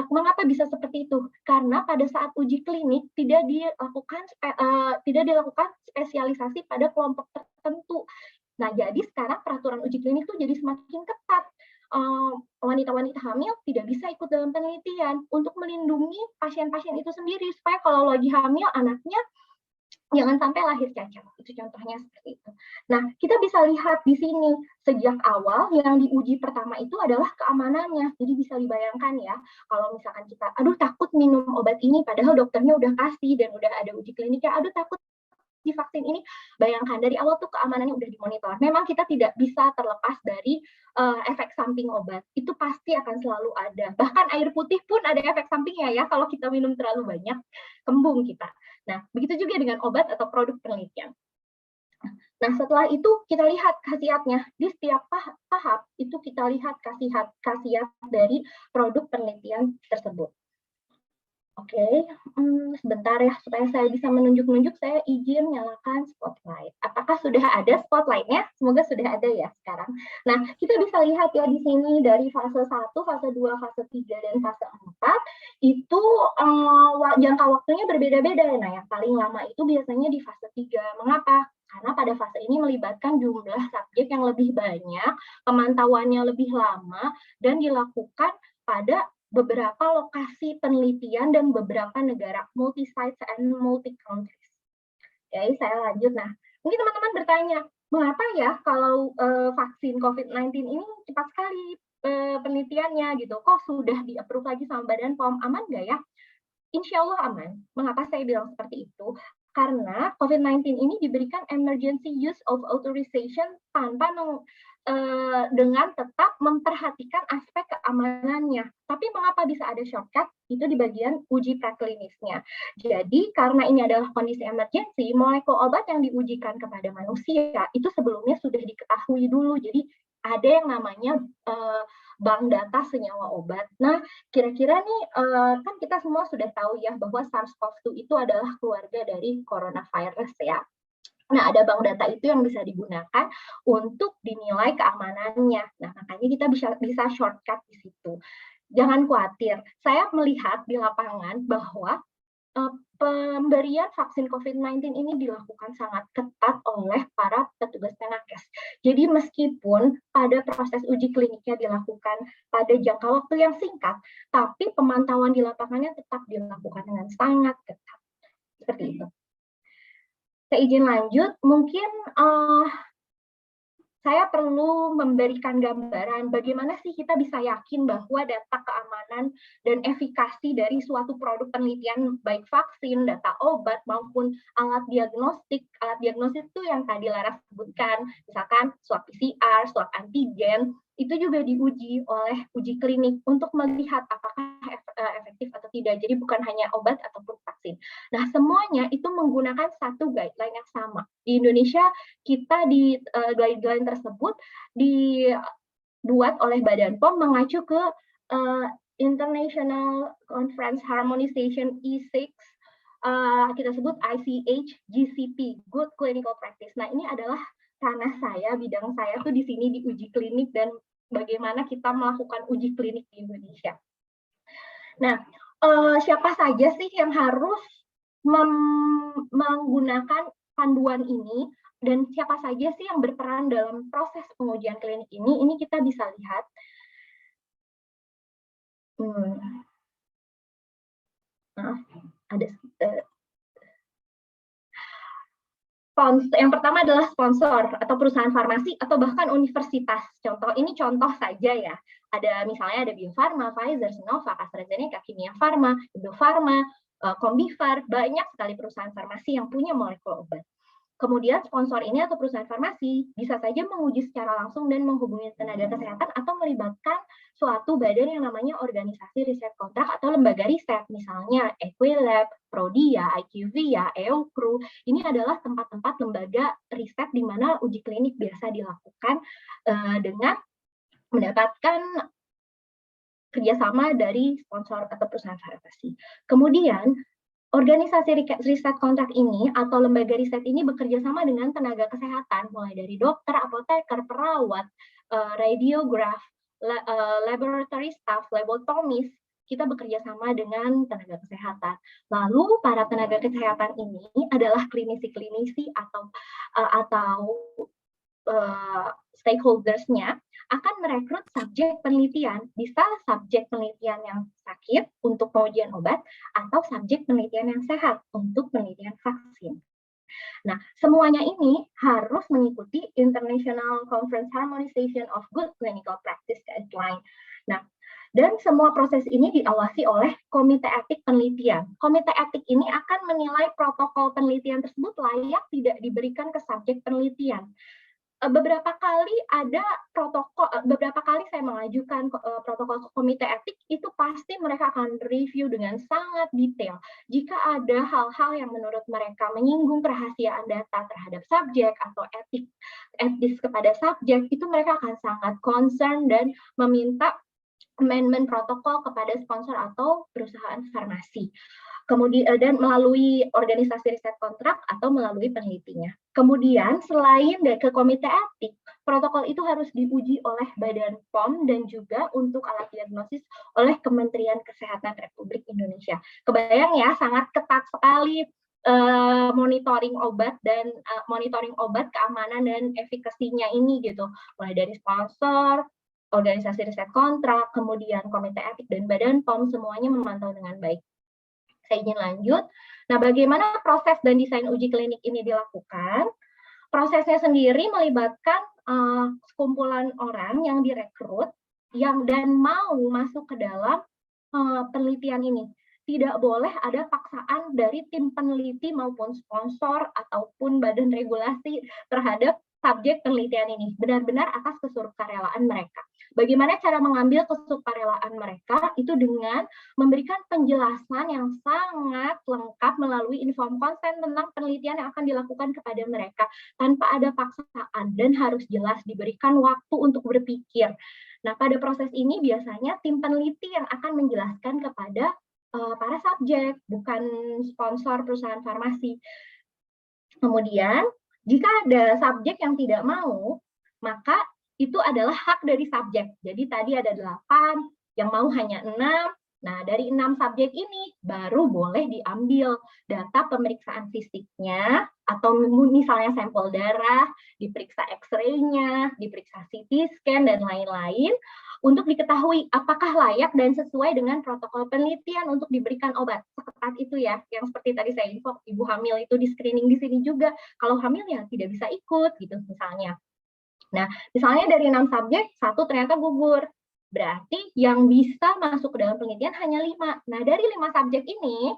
Mengapa bisa seperti itu? Karena pada saat uji klinik tidak dilakukan spesialisasi pada kelompok tertentu. Nah, jadi sekarang peraturan uji klinik itu jadi semakin ketat. Wanita-wanita hamil tidak bisa ikut dalam penelitian untuk melindungi pasien-pasien itu sendiri supaya kalau lagi hamil anaknya jangan sampai lahir cacat. Itu contohnya seperti itu. Nah, kita bisa lihat di sini sejak awal yang diuji pertama itu adalah keamanannya. Jadi bisa dibayangkan ya, kalau misalkan kita, aduh takut minum obat ini, padahal dokternya udah kasih dan udah ada uji kliniknya, aduh takut di vaksin ini, bayangkan dari awal tuh keamanannya udah dimonitor. Memang kita tidak bisa terlepas dari efek samping obat. Itu pasti akan selalu ada. Bahkan air putih pun ada efek sampingnya ya, kalau kita minum terlalu banyak, kembung kita. Nah, begitu juga dengan obat atau produk penelitian. Nah, setelah itu kita lihat khasiatnya. Di setiap tahap itu kita lihat khasiat dari produk penelitian tersebut. Oke, sebentar ya, supaya saya bisa menunjuk-nunjuk, saya izin nyalakan spotlight. Apakah sudah ada spotlight-nya? Semoga sudah ada ya sekarang. Nah, kita bisa lihat ya di sini dari fase 1, fase 2, fase 3, dan fase 4, itu jangka waktunya berbeda-beda. Nah, yang paling lama itu biasanya di fase 3. Mengapa? Karena pada fase ini melibatkan jumlah subjek yang lebih banyak, pemantauannya lebih lama, dan dilakukan pada beberapa lokasi penelitian dan beberapa negara, multi-sites and multi-countries. Oke, saya lanjut. Nah, mungkin teman-teman bertanya, mengapa ya kalau vaksin COVID-19 ini cepat sekali penelitiannya gitu, kok sudah di-approve lagi sama Badan POM, aman nggak ya? Insya Allah aman. Mengapa saya bilang seperti itu? Karena COVID-19 ini diberikan emergency use of authorization tanpa dengan tetap memperhatikan aspek keamanannya. Tapi mengapa bisa ada shortcut? Itu di bagian uji preklinisnya. Jadi karena ini adalah kondisi emergency, molekul obat yang diujikan kepada manusia itu sebelumnya sudah diketahui dulu. Jadi ada yang namanya bank data senyawa obat. Nah, kira-kira nih kan kita semua sudah tahu ya bahwa SARS-CoV-2 itu adalah keluarga dari coronavirus ya. Nah, ada bank data itu yang bisa digunakan untuk dinilai keamanannya. Nah, makanya kita bisa shortcut di situ. Jangan khawatir, saya melihat di lapangan bahwa pemberian vaksin COVID-19 ini dilakukan sangat ketat oleh para petugas Tenankes. Jadi meskipun pada proses uji kliniknya dilakukan pada jangka waktu yang singkat, tapi pemantauan di lapangannya tetap dilakukan dengan sangat ketat. Seperti itu. Saya izin lanjut, mungkin saya perlu memberikan gambaran bagaimana sih kita bisa yakin bahwa data keamanan dan efikasi dari suatu produk penelitian baik vaksin, data obat maupun alat diagnostik. Alat diagnostik itu yang tadi Laras sebutkan, misalkan swab PCR, swab antigen, itu juga diuji oleh uji klinik untuk melihat apakah efektif atau tidak. Jadi bukan hanya obat ataupun vaksin. Nah, semuanya itu menggunakan satu guideline yang sama. Di Indonesia, kita di guideline tersebut dibuat oleh Badan POM mengacu ke International Conference Harmonization E6, kita sebut ICH GCP, Good Clinical Practice. Nah, ini adalah ranah saya, bidang saya tuh di sini di uji klinik dan bagaimana kita melakukan uji klinik di Indonesia. Nah, siapa saja sih yang harus menggunakan panduan ini dan siapa saja sih yang berperan dalam proses pengujian klinik ini? Ini kita bisa lihat. Yang pertama adalah sponsor atau perusahaan farmasi atau bahkan universitas. Ini contoh saja ya. Ada misalnya ada Bio Farma, Pfizer, Sinovac, AstraZeneca, Kimia Farma, Indo Farma, Combiphar, banyak sekali perusahaan farmasi yang punya molekul obat. Kemudian sponsor ini atau perusahaan farmasi bisa saja menguji secara langsung dan menghubungi tenaga kesehatan atau melibatkan suatu badan yang namanya organisasi riset kontrak atau lembaga riset, misalnya Equilab, Prodia, IQVIA, EOCRU. Ini adalah tempat-tempat lembaga riset di mana uji klinik biasa dilakukan dengan mendapatkan kerjasama dari sponsor atau perusahaan farmasi. Kemudian organisasi riset kontrak ini atau lembaga riset ini bekerja sama dengan tenaga kesehatan, mulai dari dokter, apoteker, perawat, radiograf, laboratory staff, lebotomis. Kita bekerja sama dengan tenaga kesehatan. Lalu para tenaga kesehatan ini adalah klinisi-klinisi atau stakeholders-nya akan merekrut subjek penelitian, bisa subjek penelitian yang sakit untuk pengujian obat atau subjek penelitian yang sehat untuk penelitian vaksin. Nah, semuanya ini harus mengikuti International Conference Harmonization of Good Clinical Practice Guideline. Nah, dan semua proses ini diawasi oleh Komite Etik Penelitian. Komite Etik ini akan menilai protokol penelitian tersebut layak tidak diberikan ke subjek penelitian. Beberapa kali saya mengajukan protokol ke komite etik, itu pasti mereka akan review dengan sangat detail. Jika ada hal-hal yang menurut mereka menyinggung kerahasiaan data terhadap subjek atau etis kepada subjek, itu mereka akan sangat concern dan meminta amendment protokol kepada sponsor atau perusahaan farmasi. Kemudian dan melalui organisasi riset kontrak atau melalui penelitinya. Kemudian selain ke komite etik, protokol itu harus diuji oleh Badan POM dan juga untuk alat diagnosis oleh Kementerian Kesehatan Republik Indonesia. Kebayang ya, sangat ketat sekali monitoring obat keamanan dan efikasinya ini gitu, mulai dari sponsor, organisasi riset kontrak, kemudian komite etik dan badan POM, semuanya memantau dengan baik. Saya ingin lanjut. Nah, bagaimana proses dan desain uji klinik ini dilakukan? Prosesnya sendiri melibatkan sekumpulan orang yang direkrut dan mau masuk ke dalam penelitian ini. Tidak boleh ada paksaan dari tim peneliti maupun sponsor ataupun badan regulasi terhadap subjek penelitian ini. Benar-benar atas kesukarelaan mereka. Bagaimana cara mengambil kesukarelaan mereka? Itu dengan memberikan penjelasan yang sangat lengkap melalui inform konsen tentang penelitian yang akan dilakukan kepada mereka tanpa ada paksaan dan harus jelas diberikan waktu untuk berpikir. Nah, pada proses ini biasanya tim peneliti yang akan menjelaskan kepada para subjek, bukan sponsor perusahaan farmasi. Kemudian, jika ada subjek yang tidak mau, maka itu adalah hak dari subjek. Jadi tadi ada 8, yang mau hanya 6. Nah, dari 6 subjek ini baru boleh diambil data pemeriksaan fisiknya, atau misalnya sampel darah, diperiksa X-ray-nya, diperiksa CT scan, dan lain-lain, untuk diketahui apakah layak dan sesuai dengan protokol penelitian untuk diberikan obat. Seketat itu ya, yang seperti tadi saya info, ibu hamil itu di screening di sini juga. Kalau hamil ya tidak bisa ikut gitu misalnya. Nah, misalnya dari 6 subjek, 1 ternyata gugur. Berarti yang bisa masuk ke dalam penelitian hanya 5. Nah, dari 5 subjek ini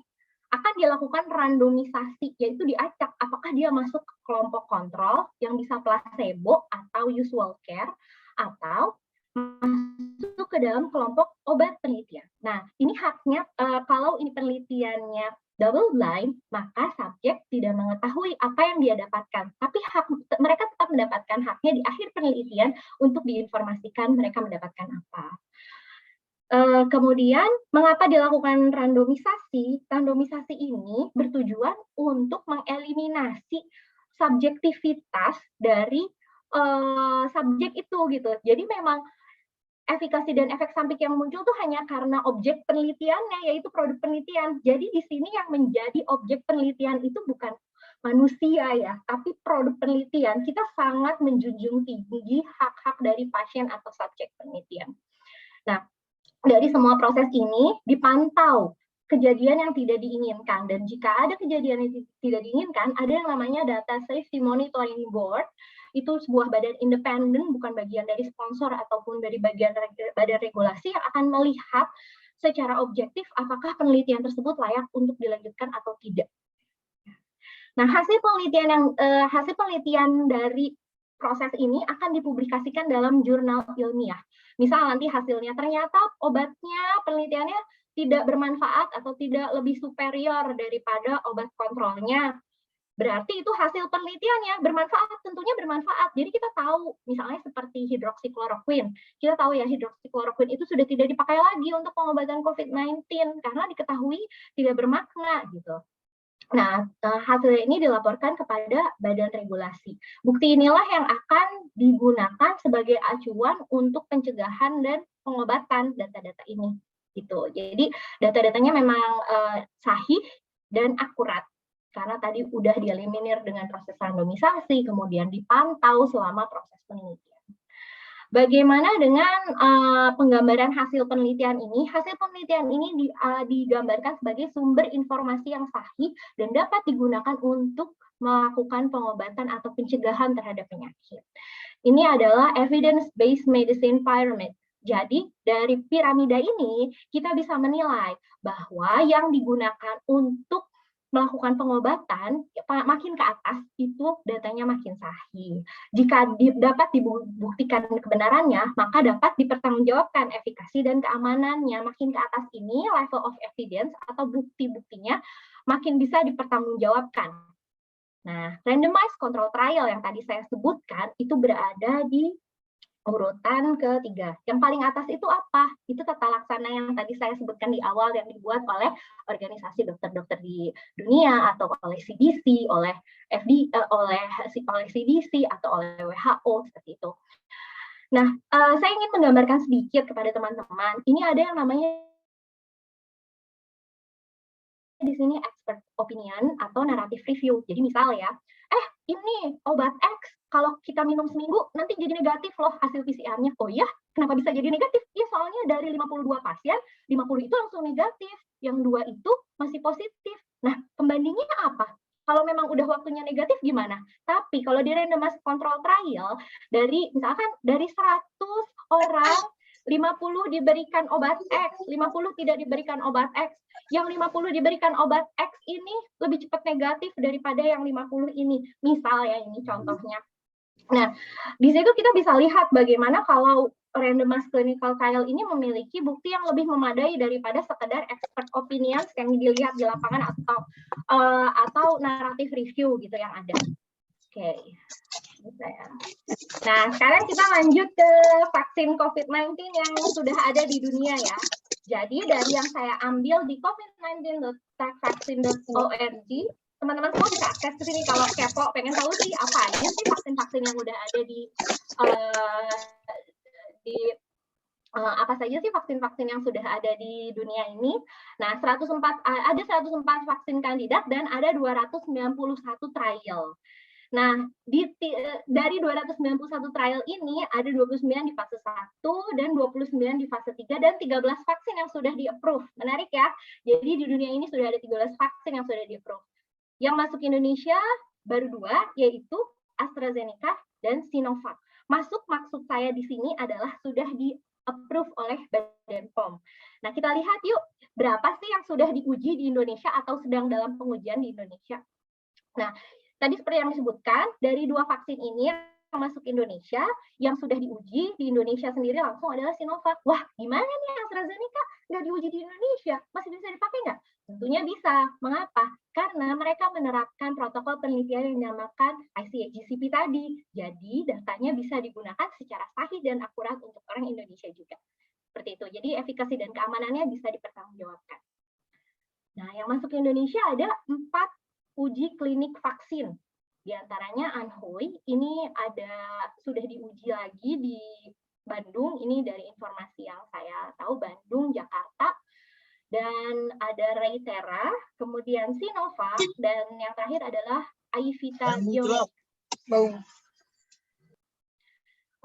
akan dilakukan randomisasi, yaitu diacak apakah dia masuk ke kelompok kontrol yang bisa placebo atau usual care, atau masuk ke dalam kelompok obat penelitian. Nah, ini haknya, kalau ini penelitiannya double blind, maka subjek tidak mengetahui apa yang dia dapatkan. Tapi mereka tetap mendapatkan haknya di akhir penelitian untuk diinformasikan mereka mendapatkan apa. Kemudian, mengapa dilakukan randomisasi? Randomisasi ini bertujuan untuk mengeliminasi subjektivitas dari subjek itu gitu. Jadi memang efikasi dan efek samping yang muncul tuh hanya karena objek penelitiannya, yaitu produk penelitian. Jadi di sini yang menjadi objek penelitian itu bukan manusia ya, tapi produk penelitian. Kita sangat menjunjung tinggi hak-hak dari pasien atau subjek penelitian. Nah, dari semua proses ini dipantau kejadian yang tidak diinginkan, dan jika ada kejadian yang tidak diinginkan, ada yang namanya Data Safety Monitoring Board. Itu sebuah badan independen, bukan bagian dari sponsor ataupun dari badan regulasi, yang akan melihat secara objektif apakah penelitian tersebut layak untuk dilanjutkan atau tidak. Nah, hasil penelitian dari proses ini akan dipublikasikan dalam jurnal ilmiah. Misal nanti hasilnya ternyata obatnya, penelitiannya tidak bermanfaat atau tidak lebih superior daripada obat kontrolnya, berarti itu hasil penelitiannya bermanfaat, tentunya bermanfaat. Jadi kita tahu, misalnya seperti hidroksikloroquine. Kita tahu ya, hidroksikloroquine itu sudah tidak dipakai lagi untuk pengobatan COVID-19 karena diketahui tidak bermakna gitu. Nah, hasil ini dilaporkan kepada badan regulasi. Bukti inilah yang akan digunakan sebagai acuan untuk pencegahan dan pengobatan data-data ini. Gitu. Jadi data-datanya memang sahih dan akurat. Karena tadi udah dieliminir dengan proses randomisasi, kemudian dipantau selama proses penelitian. Bagaimana dengan penggambaran hasil penelitian ini? Hasil penelitian ini digambarkan sebagai sumber informasi yang sahih dan dapat digunakan untuk melakukan pengobatan atau pencegahan terhadap penyakit. Ini adalah evidence-based medicine pyramid. Jadi dari piramida ini kita bisa menilai bahwa yang digunakan untuk melakukan pengobatan, makin ke atas itu datanya makin sahih. Jika dapat dibuktikan kebenarannya, maka dapat dipertanggungjawabkan efikasi dan keamanannya. Makin ke atas ini, level of evidence atau bukti-buktinya makin bisa dipertanggungjawabkan. Nah, randomized control trial yang tadi saya sebutkan itu berada di urutan ketiga. Yang paling atas itu apa? Itu tata laksana yang tadi saya sebutkan di awal, yang dibuat oleh organisasi dokter-dokter di dunia, atau oleh CDC, oleh CDC atau oleh WHO, seperti itu. Nah, saya ingin menggambarkan sedikit kepada teman-teman. Ini ada yang namanya di sini expert opinion atau narrative review. Jadi misal ya, ini obat X kalau kita minum seminggu nanti jadi negatif loh hasil PCR-nya. Oh iya, kenapa bisa jadi negatif? Ya soalnya dari 52 pasien, 50 itu langsung negatif, yang 2 itu masih positif. Nah, pembandingnya apa? Kalau memang udah waktunya negatif gimana? Tapi kalau di randomized control trial, misalkan dari 100 orang, 50 diberikan obat X, 50 tidak diberikan obat X. Yang 50 diberikan obat X ini lebih cepat negatif daripada yang 50 ini. Misal ya, ini contohnya. Nah, di situ kita bisa lihat bagaimana kalau randomized clinical trial ini memiliki bukti yang lebih memadai daripada sekedar expert opinions yang dilihat di lapangan atau narrative review gitu yang ada. Oke. Nah, sekarang kita lanjut ke vaksin COVID-19 yang sudah ada di dunia ya. Jadi dari yang saya ambil di covid19.vaccine.org, teman-teman semua bisa akses ke sini kalau kepo, pengen tahu sih apa aja sih vaksin-vaksin yang udah ada apa saja sih vaksin-vaksin yang sudah ada di dunia ini. Nah, ada 104 vaksin kandidat dan ada 291 trial. Nah, dari 291 trial ini ada 29 di fase 1 dan 29 di fase 3 dan 13 vaksin yang sudah di-approve. Menarik ya. Jadi di dunia ini sudah ada 13 vaksin yang sudah di-approve. Yang masuk Indonesia baru 2, yaitu AstraZeneca dan Sinovac. Maksud saya di sini adalah sudah di-approve oleh Badan POM. Nah, kita lihat yuk, berapa sih yang sudah diuji di Indonesia atau sedang dalam pengujian di Indonesia. Nah, tadi seperti yang disebutkan, dari 2 vaksin ini yang masuk Indonesia, yang sudah diuji di Indonesia sendiri langsung adalah Sinovac. Wah, gimana nih AstraZeneca nggak diuji di Indonesia? Masih bisa dipakai nggak? Tentunya bisa. Mengapa? Karena mereka menerapkan protokol penelitian yang dinamakan ICH-GCP tadi. Jadi, datanya bisa digunakan secara sahih dan akurat untuk orang Indonesia juga. Seperti itu. Jadi, efikasi dan keamanannya bisa dipertanggungjawabkan. Nah, yang masuk ke Indonesia ada 4 uji klinik vaksin. Di antaranya Anhui, ini sudah diuji lagi di Bandung, ini dari informasi yang saya tahu, Bandung, Jakarta, dan ada Reitera, kemudian Sinovac, dan yang terakhir adalah Aivita Biomed.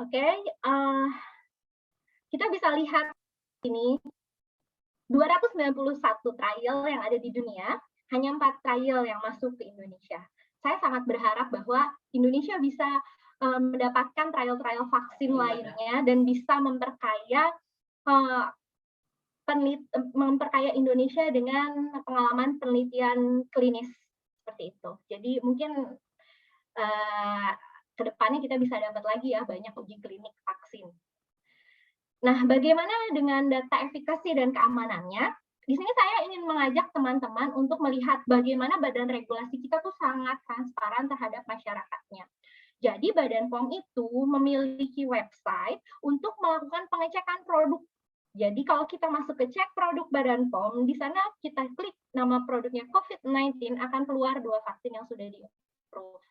Oke, kita bisa lihat ini 291 trial yang ada di dunia, hanya 4 trial yang masuk ke Indonesia. Saya sangat berharap bahwa Indonesia bisa mendapatkan trial-trial vaksin lainnya dan bisa memperkaya Indonesia dengan pengalaman penelitian klinis seperti itu. Jadi mungkin ke depannya kita bisa dapat lagi ya banyak uji klinik vaksin. Nah, bagaimana dengan data efikasi dan keamanannya? Di sini saya ingin mengajak teman-teman untuk melihat bagaimana badan regulasi kita tuh sangat transparan terhadap masyarakatnya. Jadi Badan POM itu memiliki website untuk melakukan pengecekan produk. Jadi kalau kita masuk ke cek produk Badan POM, di sana kita klik nama produknya COVID-19, akan keluar 2 vaksin yang sudah di-approve.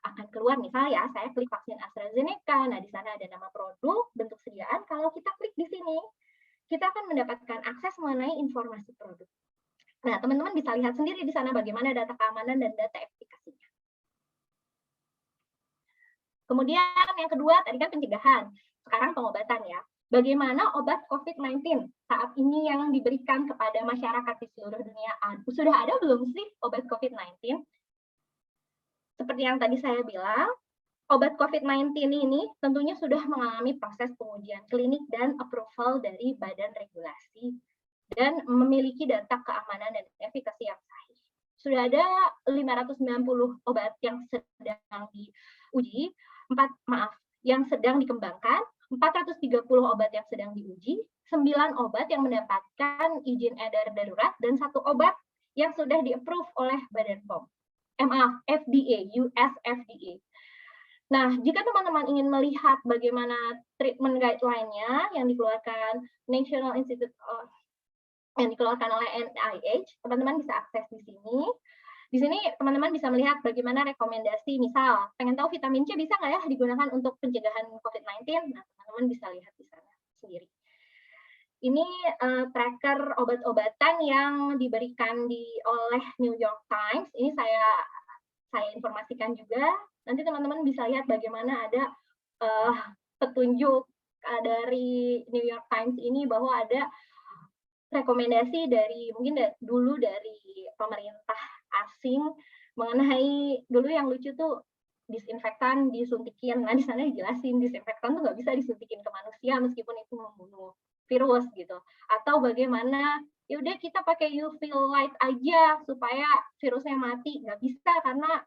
Akan keluar misalnya saya klik vaksin AstraZeneca, nah di sana ada nama produk, bentuk sediaan. Kalau kita klik di sini, kita akan mendapatkan akses mengenai informasi produk. Nah, teman-teman bisa lihat sendiri di sana bagaimana data keamanan dan data efikasinya. Kemudian yang kedua, tadi kan pencegahan. Sekarang pengobatan ya. Bagaimana obat COVID-19 saat ini yang diberikan kepada masyarakat di seluruh dunia? Sudah ada belum sih obat COVID-19? Seperti yang tadi saya bilang, obat COVID-19 ini tentunya sudah mengalami proses pengujian klinik dan approval dari badan regulasi dan memiliki data keamanan dan efikasi yang sahih. Sudah ada 590 obat yang sedang diuji, yang sedang dikembangkan, 430 obat yang sedang diuji, 9 obat yang mendapatkan izin edar darurat, dan 1 obat yang sudah di-approve oleh Badan POM. FDA, US FDA. Nah, jika teman-teman ingin melihat bagaimana treatment guideline-nya yang dikeluarkan National Institute of yang dikeluarkan oleh NIH, teman-teman bisa akses di sini. Di sini teman-teman bisa melihat bagaimana rekomendasi, misal pengen tahu vitamin C bisa nggak ya digunakan untuk pencegahan COVID-19? Nah, teman-teman bisa lihat di sana sendiri. Ini tracker obat-obatan yang diberikan oleh New York Times. Ini saya informasikan juga. Nanti teman-teman bisa lihat bagaimana ada petunjuk dari New York Times ini bahwa ada rekomendasi dulu dari pemerintah asing mengenai dulu yang lucu tuh disinfektan disuntikin. Nah di sana dijelasin disinfektan tuh nggak bisa disuntikin ke manusia meskipun itu membunuh virus gitu. Atau bagaimana ya udah kita pakai UV light aja supaya virusnya mati. Nggak bisa karena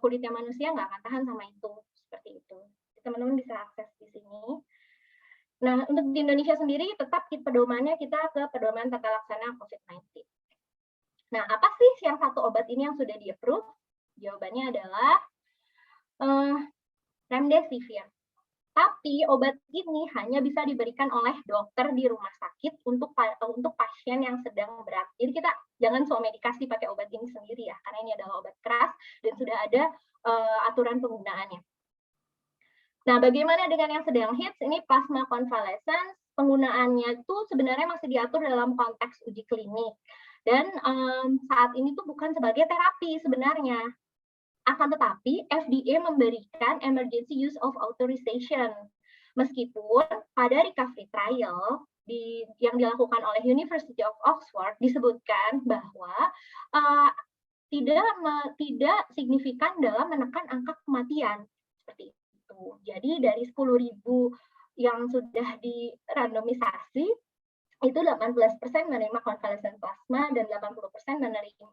kulitnya manusia nggak akan tahan sama itu. Seperti itu. Teman-teman bisa akses di sini. Nah, untuk di Indonesia sendiri tetap pedomannya kita ke pedoman tata laksana COVID-19. Nah, apa sih yang satu obat ini yang sudah di-approve? Jawabannya adalah remdesivir. Tapi obat ini hanya bisa diberikan oleh dokter di rumah sakit untuk pasien yang sedang berat. Jadi kita jangan medikasi pakai obat ini sendiri ya, karena ini adalah obat keras dan sudah ada aturan penggunaannya. Nah, bagaimana dengan yang sedang hits? Ini plasma convalescence, penggunaannya itu sebenarnya masih diatur dalam konteks uji klinik. Dan saat ini tuh bukan sebagai terapi sebenarnya. Akan tetapi, FDA memberikan emergency use of authorization. Meskipun pada recovery trial yang dilakukan oleh University of Oxford disebutkan bahwa tidak signifikan dalam menekan angka kematian. Seperti itu. Jadi dari 10.000 yang sudah dirandomisasi, itu 18% menerima convalescent plasma dan 18% menerima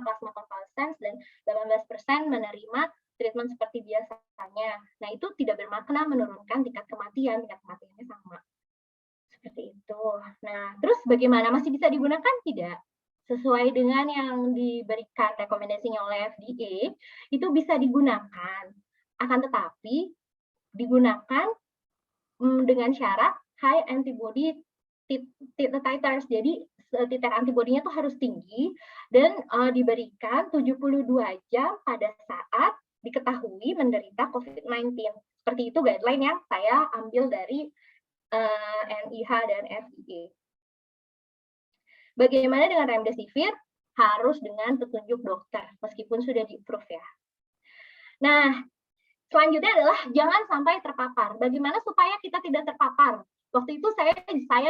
plasma convalescence dan 18% menerima treatment seperti biasanya. Nah, itu tidak bermakna menurunkan tingkat kematiannya sama. Seperti itu. Nah, terus bagaimana? Masih bisa digunakan? Tidak. Sesuai dengan yang diberikan rekomendasinya oleh FDA, itu bisa digunakan. Akan tetapi, digunakan dengan syarat high antibody titers. Jadi titer antibodinya tuh harus tinggi dan diberikan 72 jam pada saat diketahui menderita COVID-19. Seperti itu guideline yang saya ambil dari NIH dan FDA. Bagaimana dengan remdesivir? Harus dengan petunjuk dokter, meskipun sudah di-approve ya. Nah, selanjutnya adalah jangan sampai terpapar. Bagaimana supaya kita tidak terpapar? Waktu itu saya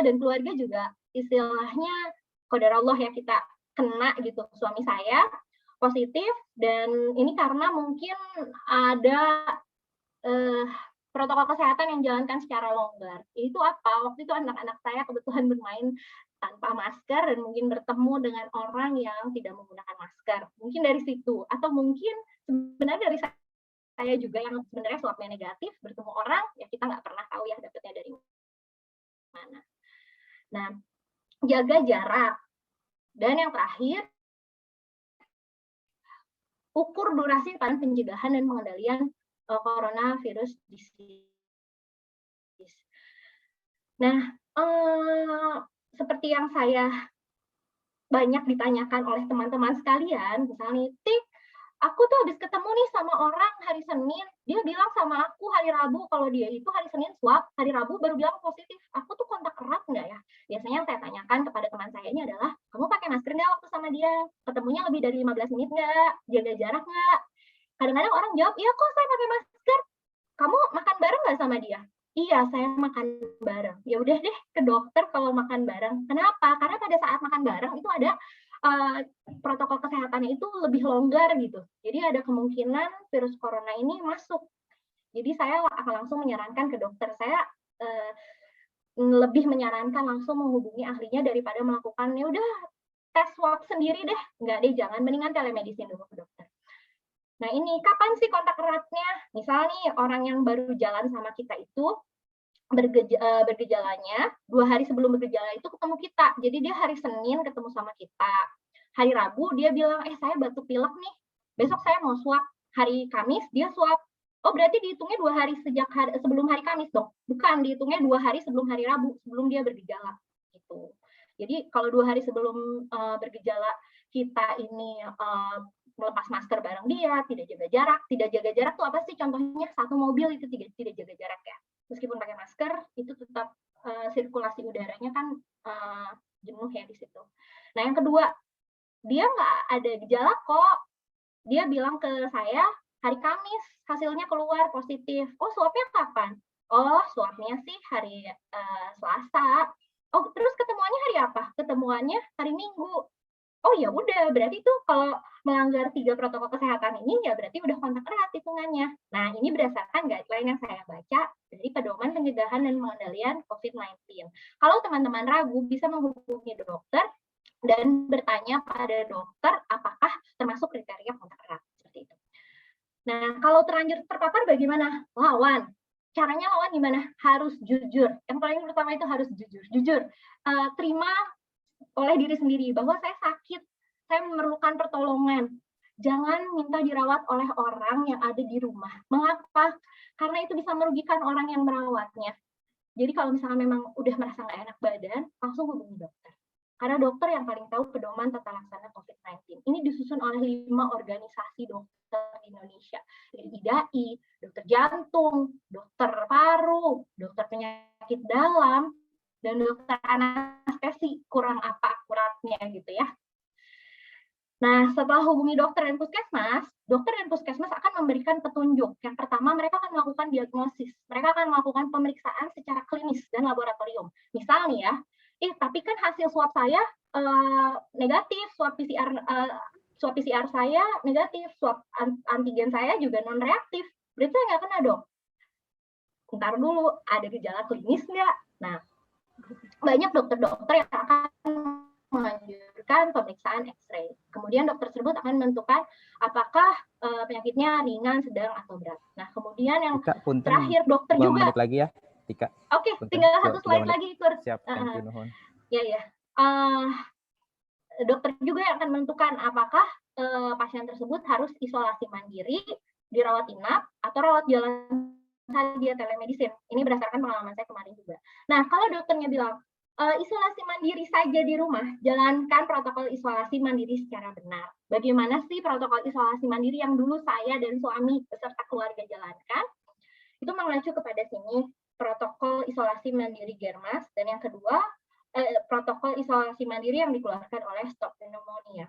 dan keluarga juga istilahnya qadarullah ya, kita kena gitu. Suami saya positif dan ini karena mungkin ada protokol kesehatan yang dijalankan secara longgar. Itu apa? Waktu itu anak-anak saya kebetulan bermain tanpa masker dan mungkin bertemu dengan orang yang tidak menggunakan masker. Mungkin dari situ. Atau mungkin sebenarnya dari saya juga yang sebenarnya swabnya negatif, bertemu orang, ya kita nggak pernah tahu ya dapatnya dari mana. Nah, jaga jarak. Dan yang terakhir, ukur durasi pencegahan dan pengendalian coronavirus disease. Nah, seperti yang saya banyak ditanyakan oleh teman-teman sekalian, misalnya, Tik, aku tuh habis ketemu nih sama orang hari Senin, dia bilang sama aku hari Rabu kalau dia itu hari Senin swab, hari Rabu baru bilang positif. Aku tuh kontak erat nggak ya? Biasanya yang saya tanyakan kepada teman saya ini adalah, kamu pakai masker nggak waktu sama dia? Ketemunya lebih dari 15 menit nggak? Jaga jarak nggak? Kadang-kadang orang jawab, iya kok saya pakai masker. Kamu makan bareng nggak sama dia? Iya, saya makan bareng. Ya udah deh ke dokter kalau makan bareng. Kenapa? Karena pada saat makan bareng itu ada protokol kesehatannya itu lebih longgar gitu. Jadi ada kemungkinan virus corona ini masuk. Jadi saya akan langsung menyarankan ke dokter. Saya lebih menyarankan langsung menghubungi ahlinya daripada melakukan ya udah tes swab sendiri deh. Enggak deh, jangan, mendingan telemedicine dulu ke dokter. Nah ini, kapan sih kontak eratnya? Misal nih, orang yang baru jalan sama kita itu bergejalanya, 2 hari sebelum bergejala itu ketemu kita. Jadi dia hari Senin ketemu sama kita. Hari Rabu dia bilang, saya batuk pilek nih, besok saya mau swab. Hari Kamis dia swab. Oh berarti dihitungnya 2 hari sebelum hari Kamis dong? Bukan, dihitungnya 2 hari sebelum hari Rabu, sebelum dia bergejala. Gitu. Jadi kalau 2 hari sebelum bergejala kita ini melepas masker bareng dia, tidak jaga jarak. Tidak jaga jarak itu apa sih? Contohnya satu mobil itu tidak jaga jarak ya. Meskipun pakai masker, itu tetap sirkulasi udaranya kan jenuh ya di situ. Nah yang kedua, dia nggak ada gejala kok. Dia bilang ke saya hari Kamis hasilnya keluar positif. Oh swabnya kapan? Oh swabnya sih hari Selasa. Oh terus ketemuannya hari apa? Ketemuannya hari Minggu. Oh ya udah, berarti itu kalau melanggar 3 protokol kesehatan ini ya berarti udah kontak erat hitungannya. Nah ini berdasarkan guideline yang saya baca dari Pedoman Pencegahan dan Pengendalian COVID-19. Kalau teman-teman ragu bisa menghubungi dokter dan bertanya pada dokter apakah termasuk kriteria kontak erat seperti itu. Nah kalau terlanjur terpapar bagaimana? Lawan. Caranya lawan gimana? Harus jujur. Yang paling pertama itu harus jujur. Jujur. Terima oleh diri sendiri bahwa saya sakit, saya memerlukan pertolongan. Jangan minta dirawat oleh orang yang ada di rumah. Mengapa? Karena itu bisa merugikan orang yang merawatnya. Jadi kalau misalnya memang udah merasa nggak enak badan, langsung hubungi dokter. Karena dokter yang paling tahu pedoman tata laksana COVID-19. Ini disusun oleh 5 organisasi dokter di Indonesia. Dari IDAI, dokter jantung, dokter paru, dokter penyakit dalam, dan dokter anestesi, kurang apa akuratnya gitu ya. Nah, setelah hubungi dokter dan puskesmas akan memberikan petunjuk. Yang pertama, mereka akan melakukan diagnosis. Mereka akan melakukan pemeriksaan secara klinis dan laboratorium. Misal nih ya, tapi kan hasil swab saya negatif, swab PCR saya negatif, swab antigen saya juga non-reaktif. Berarti saya nggak kena dong. Ntar dulu, ada gejala klinis nggak? Nah, banyak dokter-dokter yang akan menganjurkan pemeriksaan X-ray. Kemudian dokter tersebut akan menentukan apakah penyakitnya ringan, sedang, atau berat. Nah, kemudian yang Tika, terakhir dokter juga. menit lagi ya, Tika. Oke, tinggal 1 slide lagi, Ikur. Siap, thank you, nuhun. Ya. Dokter juga yang akan menentukan apakah pasien tersebut harus isolasi mandiri, dirawat inap, atau rawat jalan saja telemedicine. Ini berdasarkan pengalaman saya kemarin juga. Nah, kalau dokternya bilang isolasi mandiri saja di rumah, jalankan protokol isolasi mandiri secara benar. Bagaimana sih protokol isolasi mandiri yang dulu saya dan suami beserta keluarga jalankan? Itu mengacu kepada sini, protokol isolasi mandiri Germas, dan yang kedua, protokol isolasi mandiri yang dikeluarkan oleh Stop Pneumonia.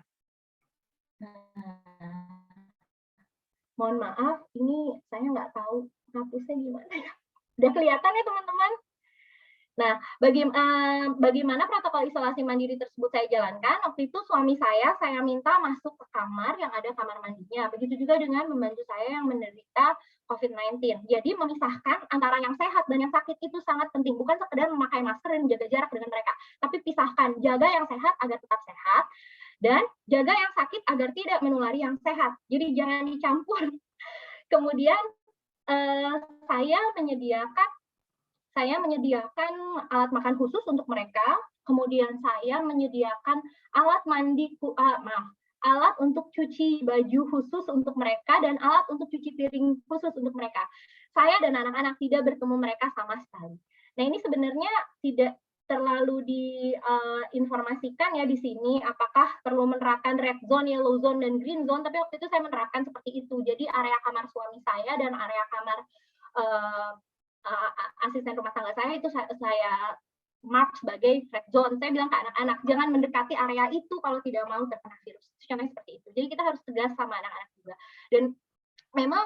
Mohon maaf, ini saya nggak tahu hapusnya gimana ya. Udah kelihatan ya teman-teman? Nah, bagaimana protokol isolasi mandiri tersebut saya jalankan? Waktu itu suami saya minta masuk ke kamar yang ada kamar mandinya. Begitu juga dengan membantu saya yang menderita COVID-19. Jadi memisahkan antara yang sehat dan yang sakit itu sangat penting. Bukan sekedar memakai masker dan jaga jarak dengan mereka. Tapi pisahkan, jaga yang sehat agar tetap sehat. Dan jaga yang sakit agar tidak menulari yang sehat. Jadi jangan dicampur. Kemudian saya menyediakan alat makan khusus untuk mereka. Kemudian saya menyediakan alat alat untuk cuci baju khusus untuk mereka dan alat untuk cuci piring khusus untuk mereka. Saya dan anak-anak tidak bertemu mereka sama sekali. Nah, ini sebenarnya tidak terlalu diinformasikan ya di sini apakah perlu menerapkan red zone, yellow zone, dan green zone, tapi waktu itu saya menerapkan seperti itu. Jadi area kamar suami saya dan area kamar asisten rumah tangga saya itu saya mark sebagai red zone. Saya bilang ke anak-anak, jangan mendekati area itu kalau tidak mau terkena virus. Contohnya seperti itu. Jadi kita harus tegas sama anak-anak juga. Dan memang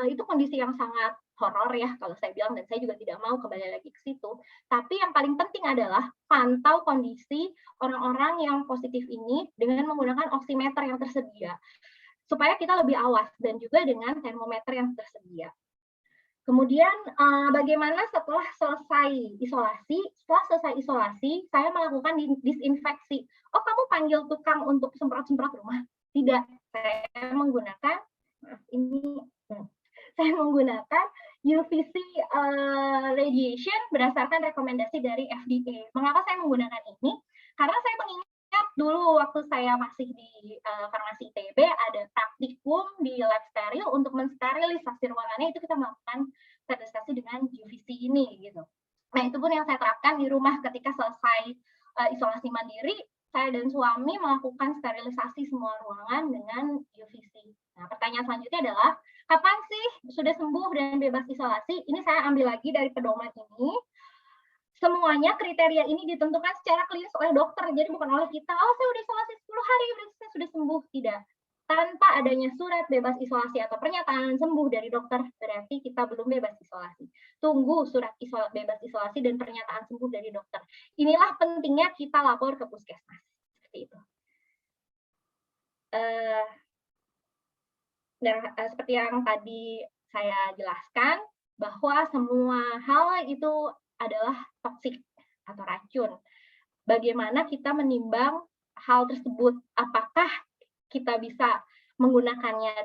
itu kondisi yang sangat horor ya kalau saya bilang, dan saya juga tidak mau kembali lagi ke situ. Tapi yang paling penting adalah pantau kondisi orang-orang yang positif ini dengan menggunakan oximeter yang tersedia. Supaya kita lebih awas, dan juga dengan termometer yang tersedia. Kemudian bagaimana setelah selesai isolasi? Setelah selesai isolasi, saya melakukan disinfeksi. Oh, kamu panggil tukang untuk semprot-semprot rumah? Tidak, saya menggunakan UVC radiation berdasarkan rekomendasi dari FDA. Mengapa saya menggunakan ini? Karena saya mengingat dulu waktu saya masih di farmasi ITB ada praktikum di lab steril untuk mensterilisasi ruangannya, itu kita melakukan sterilisasi dengan UVC ini gitu. Nah, itu pun yang saya terapkan di rumah ketika selesai isolasi mandiri, saya dan suami melakukan sterilisasi semua ruangan dengan UVC. Nah, pertanyaan selanjutnya adalah kapan sih sudah sembuh dan bebas isolasi? Ini saya ambil lagi dari pedoman ini. semuanya kriteria ini ditentukan secara klinis oleh dokter, jadi bukan oleh kita. Oh, saya udah isolasi 10 hari, berarti saya sudah sembuh. Tidak. Tanpa adanya surat bebas isolasi atau pernyataan sembuh dari dokter, berarti kita belum bebas isolasi. Tunggu surat bebas isolasi dan pernyataan sembuh dari dokter. Inilah pentingnya kita lapor ke puskesmas. Seperti itu. Seperti yang tadi saya jelaskan, bahwa semua hal itu adalah toksik atau racun. Bagaimana kita menimbang hal tersebut? Apakah kita bisa menggunakannya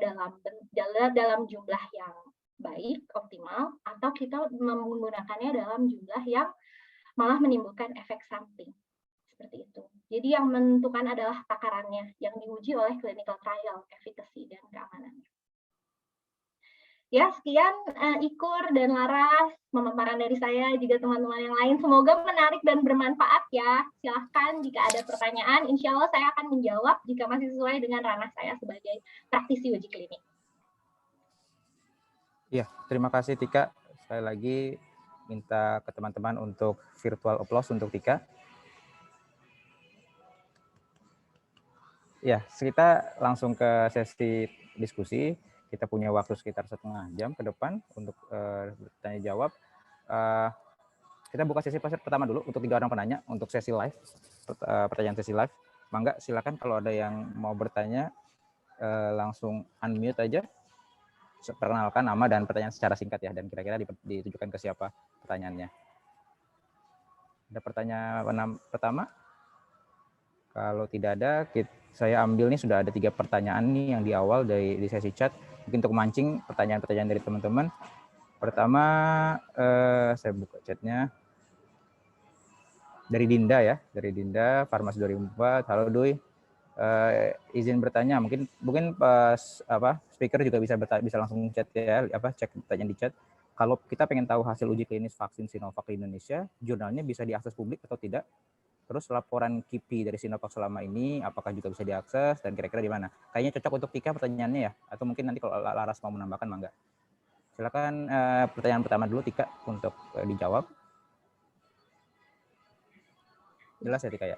dalam jumlah yang baik, optimal, atau kita menggunakannya dalam jumlah yang malah menimbulkan efek samping. Seperti itu. Jadi yang menentukan adalah takarannya yang diuji oleh clinical trial, efficacy dan keamanannya. Ya, sekian Ikur dan Laras, pemaparan dari saya, juga teman-teman yang lain. Semoga menarik dan bermanfaat ya. Silahkan jika ada pertanyaan, insya Allah saya akan menjawab jika masih sesuai dengan ranah saya sebagai praktisi uji klinik. Iya, terima kasih Tika. Sekali lagi minta ke teman-teman untuk virtual applause untuk Tika. Ya, kita langsung ke sesi diskusi. Kita punya waktu sekitar 1,5 jam ke depan untuk bertanya jawab. Kita buka sesi pertama dulu untuk 3 orang penanya untuk sesi live, pertanyaan sesi live. Mangga silakan kalau ada yang mau bertanya langsung unmute aja. Perkenalkan nama dan pertanyaan secara singkat ya, dan kira-kira ditujukan ke siapa pertanyaannya. Ada pertanyaan pertama? Kalau tidak ada, saya ambil nih sudah ada 3 pertanyaan nih yang di awal di sesi chat. Mungkin untuk memancing pertanyaan-pertanyaan dari teman-teman. Pertama, saya buka chatnya. Dari Dinda ya, dari Dinda, Farmasi 2004. Halo Dui, izin bertanya. Mungkin speaker juga bisa langsung chat ya, cek pertanyaan di chat. Kalau kita pengen tahu hasil uji klinis vaksin Sinovac di Indonesia, jurnalnya bisa diakses publik atau tidak? Terus laporan KIPI dari Sinovac selama ini, apakah juga bisa diakses dan kira-kira di mana? Kayaknya cocok untuk Tika pertanyaannya ya, atau mungkin nanti kalau Laras mau menambahkan, mangga. Silakan pertanyaan pertama dulu Tika untuk dijawab. Jelas ya Tika ya?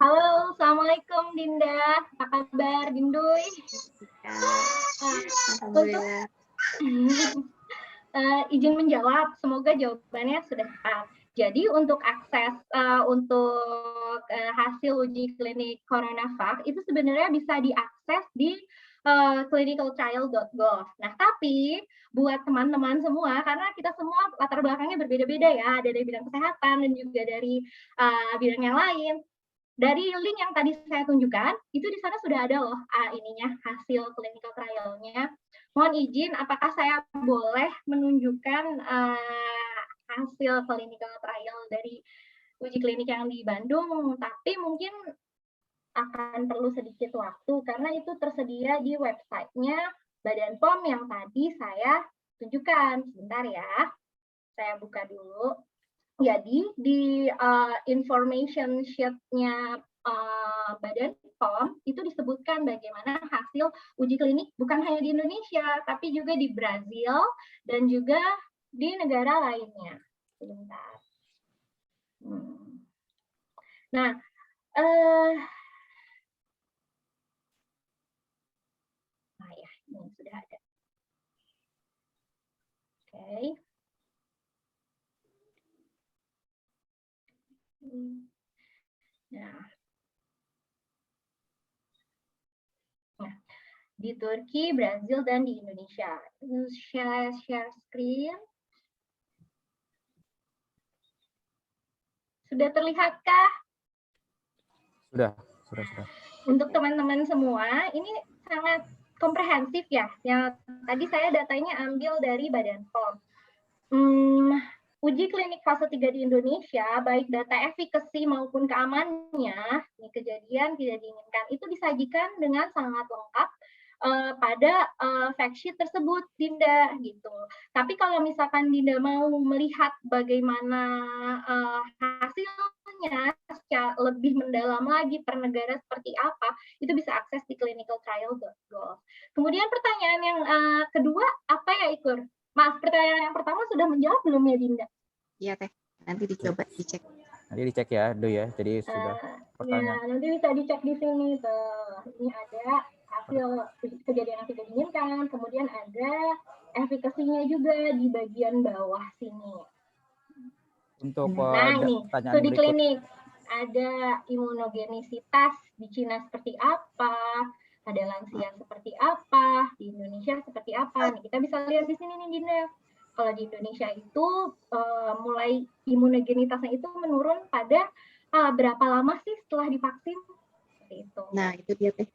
Halo, Assalamualaikum Dinda. Apa kabar Dinduy? Alhamdulillah. Izin menjawab, semoga jawabannya sudah tepat. Jadi untuk akses untuk hasil uji klinik CoronaVac itu sebenarnya bisa diakses di clinicaltrial.gov. Nah, tapi buat teman-teman semua, karena kita semua latar belakangnya berbeda-beda ya, ada dari bidang kesehatan dan juga dari bidang yang lain. Dari link yang tadi saya tunjukkan, itu di sana sudah ada loh hasil clinical trial-nya. Mohon izin, apakah saya boleh menunjukkan hasil clinical trial dari uji klinik yang di Bandung, tapi mungkin akan perlu sedikit waktu karena itu tersedia di websitenya Badan POM yang tadi saya tunjukkan. Sebentar ya, saya buka dulu. Jadi di information sheet-nya Badan POM itu disebutkan bagaimana hasil uji klinik bukan hanya di Indonesia, tapi juga di Brazil dan juga di negara lainnya. Sebentar. Nah, ya, ini sudah ada. Oke. Nah, di Turki, Brazil, dan di Indonesia. Share screen. Sudah terlihatkah? Sudah. Untuk teman-teman semua, ini sangat komprehensif ya. Yang tadi saya datanya ambil dari Badan POM. Uji klinik fase 3 di Indonesia, baik data efikasi maupun keamanannya, ini kejadian tidak diinginkan, itu disajikan dengan sangat lengkap pada fact sheet tersebut, Dinda, gitu. Tapi kalau misalkan Dinda mau melihat bagaimana hasilnya secara lebih mendalam lagi per negara seperti apa, itu bisa akses di clinicaltrial.gov. Kemudian pertanyaan yang kedua, apa ya Ikur? Maaf, pertanyaan yang pertama sudah menjawab belum ya Dinda? Iya Teh. Nanti dicoba dicek. Nanti dicek ya, Do ya. Jadi sudah pertanyaan. Ya, nanti bisa dicek di sini tuh. Ini ada hasil kejadian yang tidak diinginkan, kemudian ada efikasinya juga di bagian bawah sini. Untuk Ini pertanyaan studi berikut. klinik. Ada imunogenisitas di Cina seperti apa, ada lansia seperti apa, di Indonesia seperti apa. Nih, kita bisa lihat di sini nih, Dinda. Kalau di Indonesia itu mulai imunogenitasnya itu menurun pada berapa lama sih setelah divaksin? Seperti itu. Nah, itu dia teh.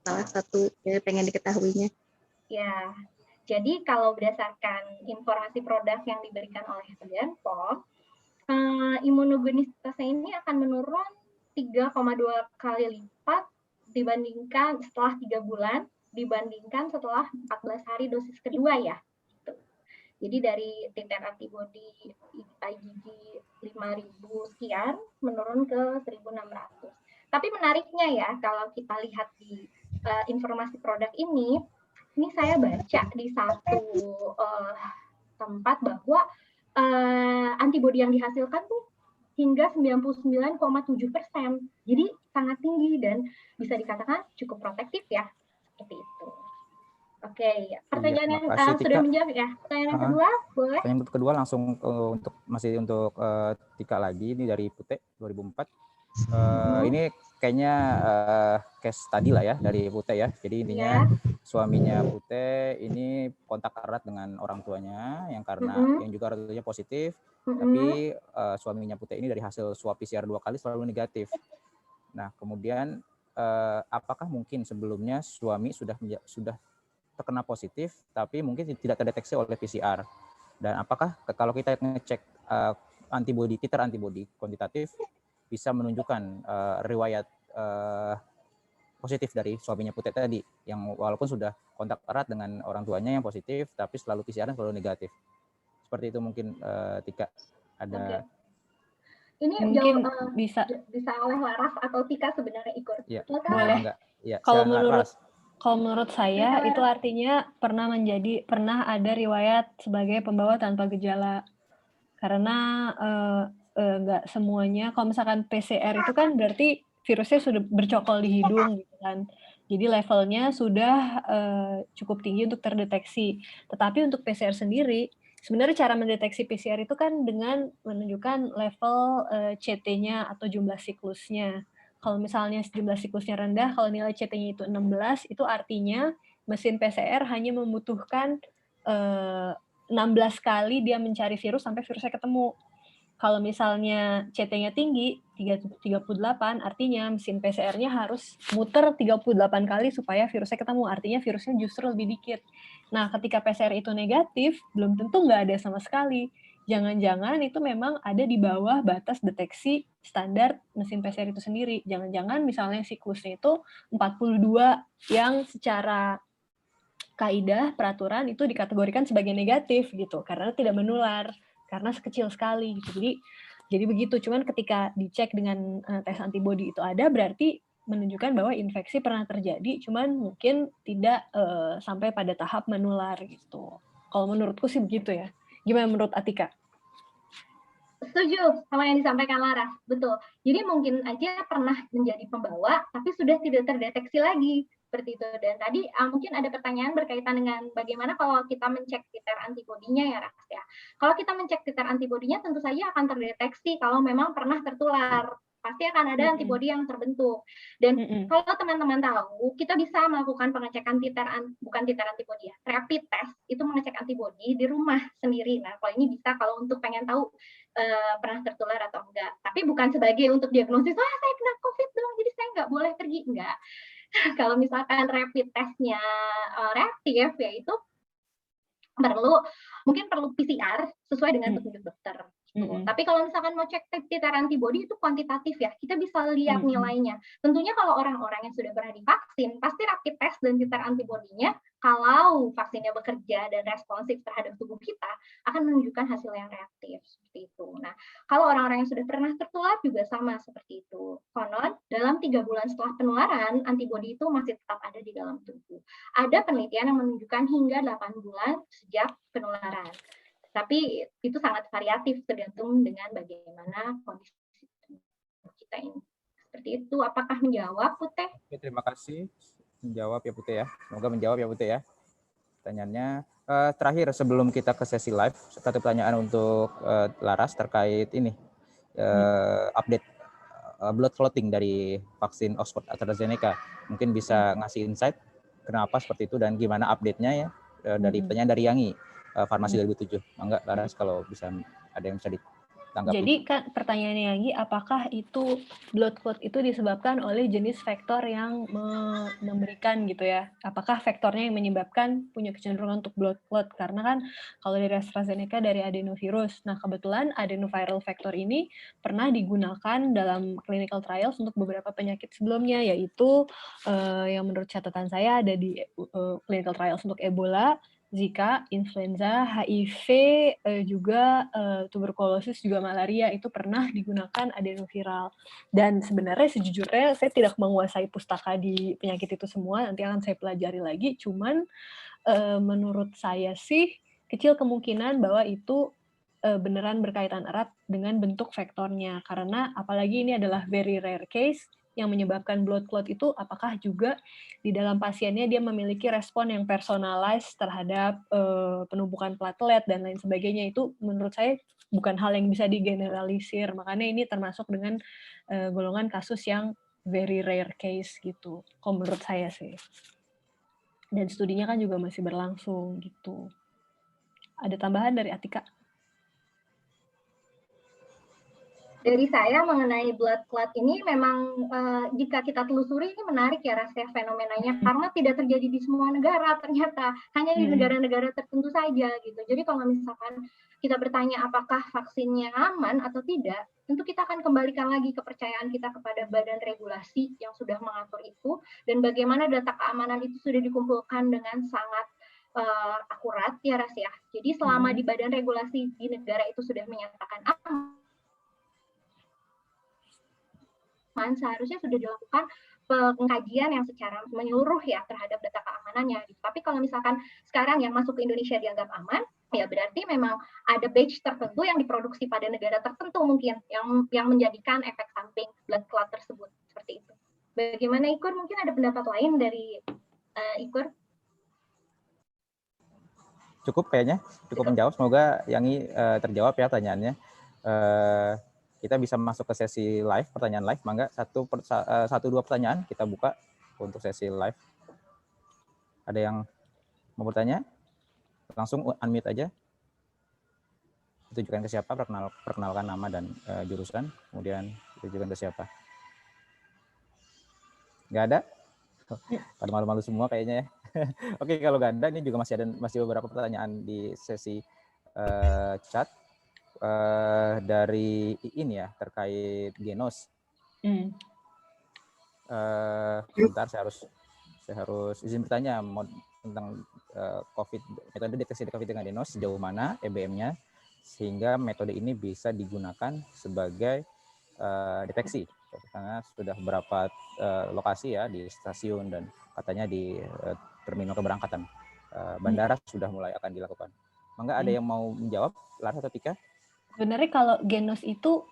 Salah satu yang pengen diketahuinya. Ya, jadi kalau berdasarkan informasi produk yang diberikan oleh Badan POM, imunogenisitasnya ini akan menurun 3,2 kali lipat dibandingkan setelah 3 bulan, dibandingkan setelah 14 hari dosis kedua ya. Jadi dari titer antibodi IgG 5.000 sekian menurun ke 1.600. Tapi menariknya ya, kalau kita lihat di informasi produk ini saya baca di satu tempat bahwa antibodi yang dihasilkan tuh hingga 99,7%. Jadi sangat tinggi dan bisa dikatakan cukup protektif ya, seperti itu. Oke, pertanyaan yang sudah menjawab ya. Pertanyaan yang kedua, boleh? Pertanyaan kedua langsung untuk Tika lagi, ini dari Pute 2004. Ini kayaknya case tadi lah ya dari Pute ya. Jadi intinya suaminya Pute ini kontak erat dengan orang tuanya yang yang juga orang tuanya positif, tapi suaminya Pute ini dari hasil swab PCR 2 kali selalu negatif. Nah, kemudian apakah mungkin sebelumnya suami sudah terkena positif tapi mungkin tidak terdeteksi oleh PCR? Dan apakah kalau kita ngecek titer antibodi kuantitatif bisa menunjukkan riwayat positif dari suaminya Pute tadi yang walaupun sudah kontak erat dengan orang tuanya yang positif tapi selalu PCR selalu negatif. Seperti itu mungkin Tika ada. Ini mungkin bisa oleh Laras atau Tika sebenarnya ikut. Ya, boleh. Ya, kalau menurut saya itu artinya pernah ada riwayat sebagai pembawa tanpa gejala. Karena nggak semuanya, kalau misalkan PCR itu kan berarti virusnya sudah bercokol di hidung gitu kan. Jadi levelnya sudah cukup tinggi untuk terdeteksi. Tetapi untuk PCR sendiri, sebenarnya cara mendeteksi PCR itu kan dengan menunjukkan level CT-nya atau jumlah siklusnya. Kalau misalnya jumlah siklusnya rendah, kalau nilai CT-nya itu 16, itu artinya mesin PCR hanya membutuhkan 16 kali dia mencari virus sampai virusnya ketemu. Kalau misalnya CT-nya tinggi, 38, artinya mesin PCR-nya harus muter 38 kali supaya virusnya ketemu. Artinya virusnya justru lebih dikit. Nah, ketika PCR itu negatif, belum tentu nggak ada sama sekali. Jangan-jangan itu memang ada di bawah batas deteksi standar mesin PCR itu sendiri. Jangan-jangan misalnya siklusnya itu 42 yang secara kaidah peraturan itu dikategorikan sebagai negatif gitu karena tidak menular, karena sekecil sekali gitu. Jadi begitu. Cuman ketika dicek dengan tes antibodi itu ada, berarti menunjukkan bahwa infeksi pernah terjadi, cuman mungkin tidak sampai pada tahap menular gitu. Kalau menurutku sih begitu ya. Gimana menurut Atika? Setuju sama yang disampaikan Laras, betul. Jadi mungkin aja pernah menjadi pembawa, tapi sudah tidak terdeteksi lagi. Seperti itu. Dan tadi mungkin ada pertanyaan berkaitan dengan bagaimana kalau kita mencek titer antibodinya ya, Ras ya. Kalau kita mencek titer antibodinya tentu saja akan terdeteksi kalau memang pernah tertular. Pasti akan ada antibodi yang terbentuk. Dan kalau teman-teman tahu, kita bisa melakukan pengecekan bukan titer antibodi ya, rapid test, itu mengecek antibodi di rumah sendiri. Nah, kalau ini bisa kalau untuk pengen tahu pernah tertular atau enggak. Tapi bukan sebagai untuk diagnosis, saya kena COVID dong, jadi saya nggak boleh pergi. Enggak. Kalau misalkan rapid testnya reaktif, ya itu mungkin perlu PCR sesuai dengan petunjuk dokter. Tapi kalau misalkan mau cek titer antibodi itu kuantitatif ya, kita bisa lihat nilainya. Tentunya kalau orang-orang yang sudah pernah divaksin, pasti rapid test dan titer antibodinya, kalau vaksinnya bekerja dan responsif terhadap tubuh kita, akan menunjukkan hasil yang reaktif. Seperti itu. Nah, kalau orang-orang yang sudah pernah tertular juga sama seperti itu. Konon, dalam 3 bulan setelah penularan, antibodi itu masih tetap ada di dalam tubuh. Ada penelitian yang menunjukkan hingga 8 bulan sejak penularan. Tapi itu sangat variatif tergantung dengan bagaimana kondisi kita ini. Seperti itu. Apakah menjawab, Putih? Oke, terima kasih. Menjawab ya Putih ya. Semoga menjawab ya Putih ya. Pertanyaannya terakhir sebelum kita ke sesi live, satu pertanyaan untuk Laras terkait ini update blood clotting dari vaksin Oxford AstraZeneca. Mungkin bisa ngasih insight kenapa seperti itu dan gimana update-nya ya dari pertanyaan dari Yangi Farmasi 2007. Enggak Laras kalau bisa ada yang bisa ditanggapi. Jadi kan pertanyaannya lagi, apakah itu blood clot itu disebabkan oleh jenis faktor yang memberikan gitu ya? Apakah faktornya yang menyebabkan punya kecenderungan untuk blood clot? Karena kan kalau dari AstraZeneca dari adenovirus. Nah kebetulan adenoviral factor ini pernah digunakan dalam clinical trials untuk beberapa penyakit sebelumnya, yaitu yang menurut catatan saya ada di clinical trials untuk Ebola, Zika, influenza, HIV, juga tuberkulosis, juga malaria, itu pernah digunakan adenoviral. Dan sebenarnya sejujurnya saya tidak menguasai pustaka di penyakit itu semua, nanti akan saya pelajari lagi, cuman menurut saya sih kecil kemungkinan bahwa itu beneran berkaitan erat dengan bentuk vektornya, karena apalagi ini adalah very rare case, yang menyebabkan blood clot itu apakah juga di dalam pasiennya dia memiliki respon yang personalized terhadap penumpukan platelet dan lain sebagainya. Itu menurut saya bukan hal yang bisa digeneralisir, makanya ini termasuk dengan golongan kasus yang very rare case gitu, kalau menurut saya sih. Dan studinya kan juga masih berlangsung gitu. Ada tambahan dari Atika? Dari saya mengenai blood clot ini memang jika kita telusuri ini menarik ya rasanya fenomenanya, karena tidak terjadi di semua negara ternyata, hanya di negara-negara tertentu saja gitu. Jadi kalau misalkan kita bertanya apakah vaksinnya aman atau tidak, tentu kita akan kembalikan lagi kepercayaan kita kepada badan regulasi yang sudah mengatur itu, dan bagaimana data keamanan itu sudah dikumpulkan dengan sangat akurat ya Ras ya. Jadi selama di badan regulasi di negara itu sudah menyatakan aman, seharusnya sudah dilakukan pengkajian yang secara menyeluruh ya terhadap data keamanannya. Tapi kalau misalkan sekarang yang masuk ke Indonesia dianggap aman, ya berarti memang ada batch tertentu yang diproduksi pada negara tertentu mungkin yang menjadikan efek samping blood clot tersebut seperti itu. Bagaimana Ikur? Mungkin ada pendapat lain dari Ikur? Cukup kayaknya, cukup menjawab. Semoga Yangi terjawab ya pertanyaannya. Kita bisa masuk ke sesi live, pertanyaan live. Mangga satu dua pertanyaan kita buka untuk sesi live. Ada yang mau bertanya? Langsung unmute aja. Tujukan ke siapa, perkenalkan nama dan jurusan, kemudian tujukan ke siapa. Nggak ada? Pada malu-malu semua kayaknya ya. Oke, kalau nggak ada, ini juga masih beberapa pertanyaan di sesi chat. Dari ini ya terkait genos. Sebentar saya harus izin bertanya tentang COVID, metode deteksi COVID dengan genos sejauh mana EBM-nya sehingga metode ini bisa digunakan sebagai deteksi karena sudah beberapa lokasi ya di stasiun dan katanya di terminal keberangkatan bandara sudah mulai akan dilakukan. Mangga ada yang mau menjawab, Laras atau Tika? Sebenarnya kalau genos itu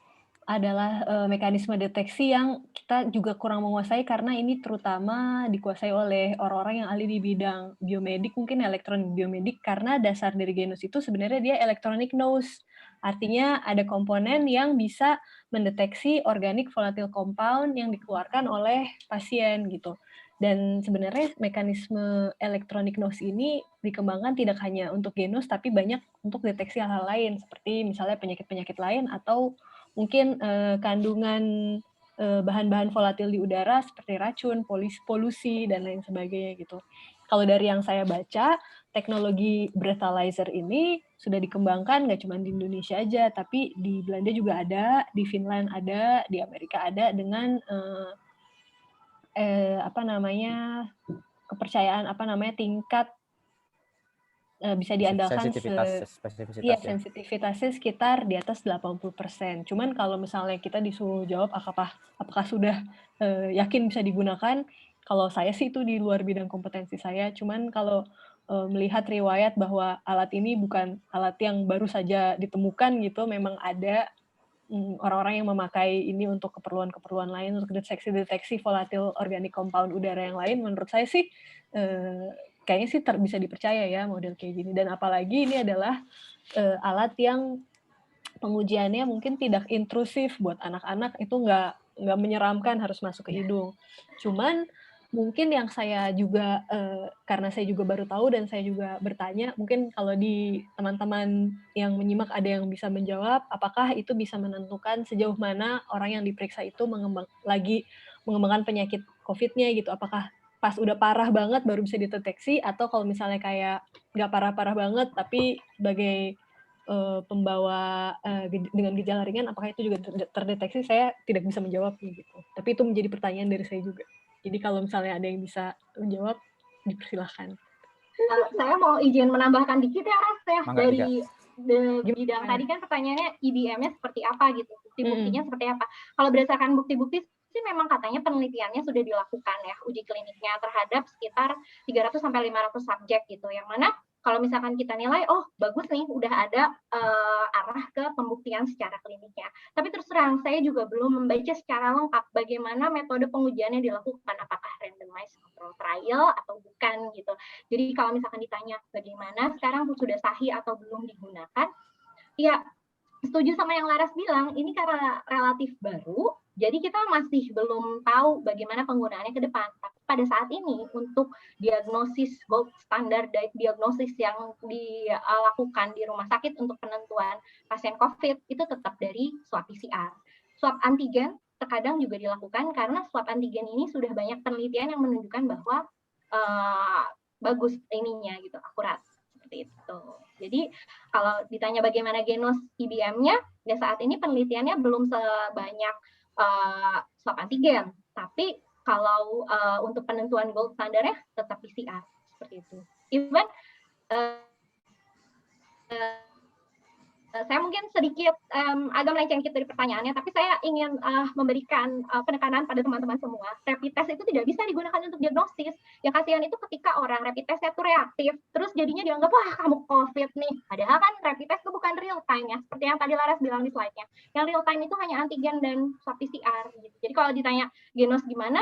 adalah mekanisme deteksi yang kita juga kurang menguasai karena ini terutama dikuasai oleh orang-orang yang ahli di bidang biomedik, mungkin elektronik biomedik, karena dasar dari genos itu sebenarnya dia electronic nose. Artinya ada komponen yang bisa mendeteksi organic volatile compound yang dikeluarkan oleh pasien gitu. Dan sebenarnya mekanisme electronic nose ini dikembangkan tidak hanya untuk genos, tapi banyak untuk deteksi hal-hal lain, seperti misalnya penyakit-penyakit lain atau mungkin kandungan bahan-bahan volatil di udara seperti racun, polusi, dan lain sebagainya gitu. Kalau dari yang saya baca, teknologi breathalyzer ini sudah dikembangkan nggak cuma di Indonesia aja, tapi di Belanda juga ada, di Finland ada, di Amerika ada dengan tingkat bisa diandalkan sensitivitasnya sekitar di atas 80%. Cuman kalau misalnya kita disuruh jawab apakah sudah yakin bisa digunakan, kalau saya sih itu di luar bidang kompetensi saya. Cuman kalau melihat riwayat bahwa alat ini bukan alat yang baru saja ditemukan gitu, memang ada orang-orang yang memakai ini untuk keperluan-keperluan lain, untuk deteksi volatil organik compound udara yang lain. Menurut saya sih kayaknya sih bisa dipercaya ya model kayak gini. Dan apalagi ini adalah alat yang pengujiannya mungkin tidak intrusif buat anak-anak, itu nggak menyeramkan harus masuk ke hidung. Cuman mungkin yang saya juga, karena saya juga baru tahu dan saya juga bertanya, mungkin kalau di teman-teman yang menyimak ada yang bisa menjawab, apakah itu bisa menentukan sejauh mana orang yang diperiksa itu mengembangkan penyakit COVID-nya gitu, apakah pas udah parah banget baru bisa dideteksi, atau kalau misalnya kayak nggak parah-parah banget, tapi sebagai pembawa dengan gejala ringan, apakah itu juga terdeteksi? Saya tidak bisa menjawabnya gitu. Tapi itu menjadi pertanyaan dari saya juga. Jadi kalau misalnya ada yang bisa menjawab, dipersilahkan. Saya mau izin menambahkan dikit ya, Ras, ya. Mangga, dari bidang tadi kan pertanyaannya IBM-nya seperti apa gitu, bukti-buktinya seperti apa. Kalau berdasarkan bukti-bukti sih memang katanya penelitiannya sudah dilakukan ya, uji kliniknya terhadap sekitar 300-500 subjek gitu, yang mana kalau misalkan kita nilai, oh bagus nih, udah ada arah ke pembuktian secara kliniknya. Tapi terus terang, saya juga belum membaca secara lengkap bagaimana metode pengujiannya dilakukan, apakah randomized control trial atau bukan gitu. Jadi kalau misalkan ditanya bagaimana sekarang sudah sahih atau belum digunakan, ya setuju sama yang Laras bilang, ini karena relatif baru, jadi kita masih belum tahu bagaimana penggunaannya ke depan. Tapi pada saat ini untuk diagnosis gold standar diagnosis yang dilakukan di rumah sakit untuk penentuan pasien COVID itu tetap dari swab PCR. Swab antigen terkadang juga dilakukan karena swab antigen ini sudah banyak penelitian yang menunjukkan bahwa bagus ininya gitu, akurat seperti itu. Jadi kalau ditanya bagaimana genos IBM-nya, ya saat ini penelitiannya belum sebanyak swab antigen, tapi kalau untuk penentuan gold standarnya tetap PCR seperti itu. Even saya mungkin sedikit agak melenceng dari pertanyaannya, tapi saya ingin memberikan penekanan pada teman-teman semua. Rapid test itu tidak bisa digunakan untuk diagnosis. Yang kasihan itu ketika orang rapid testnya itu reaktif, terus jadinya dianggap, wah kamu COVID nih. Padahal kan rapid test itu bukan real time ya, seperti yang tadi Laras bilang di slide-nya. Yang real time itu hanya antigen dan swab PCR. Gitu. Jadi kalau ditanya genos gimana,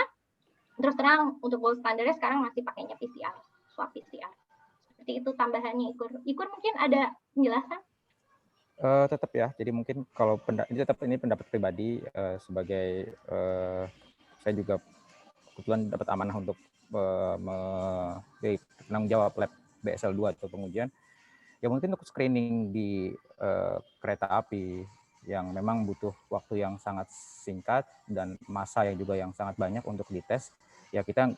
terus terang untuk gold standarnya sekarang masih pakainya PCR, swab PCR. Seperti itu tambahannya Ikur. Ikur mungkin ada penjelasan? Tetap ya, jadi mungkin kalau ini pendapat pribadi sebagai saya juga kebetulan dapat amanah untuk penanggung jawab lab BSL2 atau pengujian, ya mungkin untuk screening di kereta api yang memang butuh waktu yang sangat singkat dan masa yang juga yang sangat banyak untuk dites, ya kita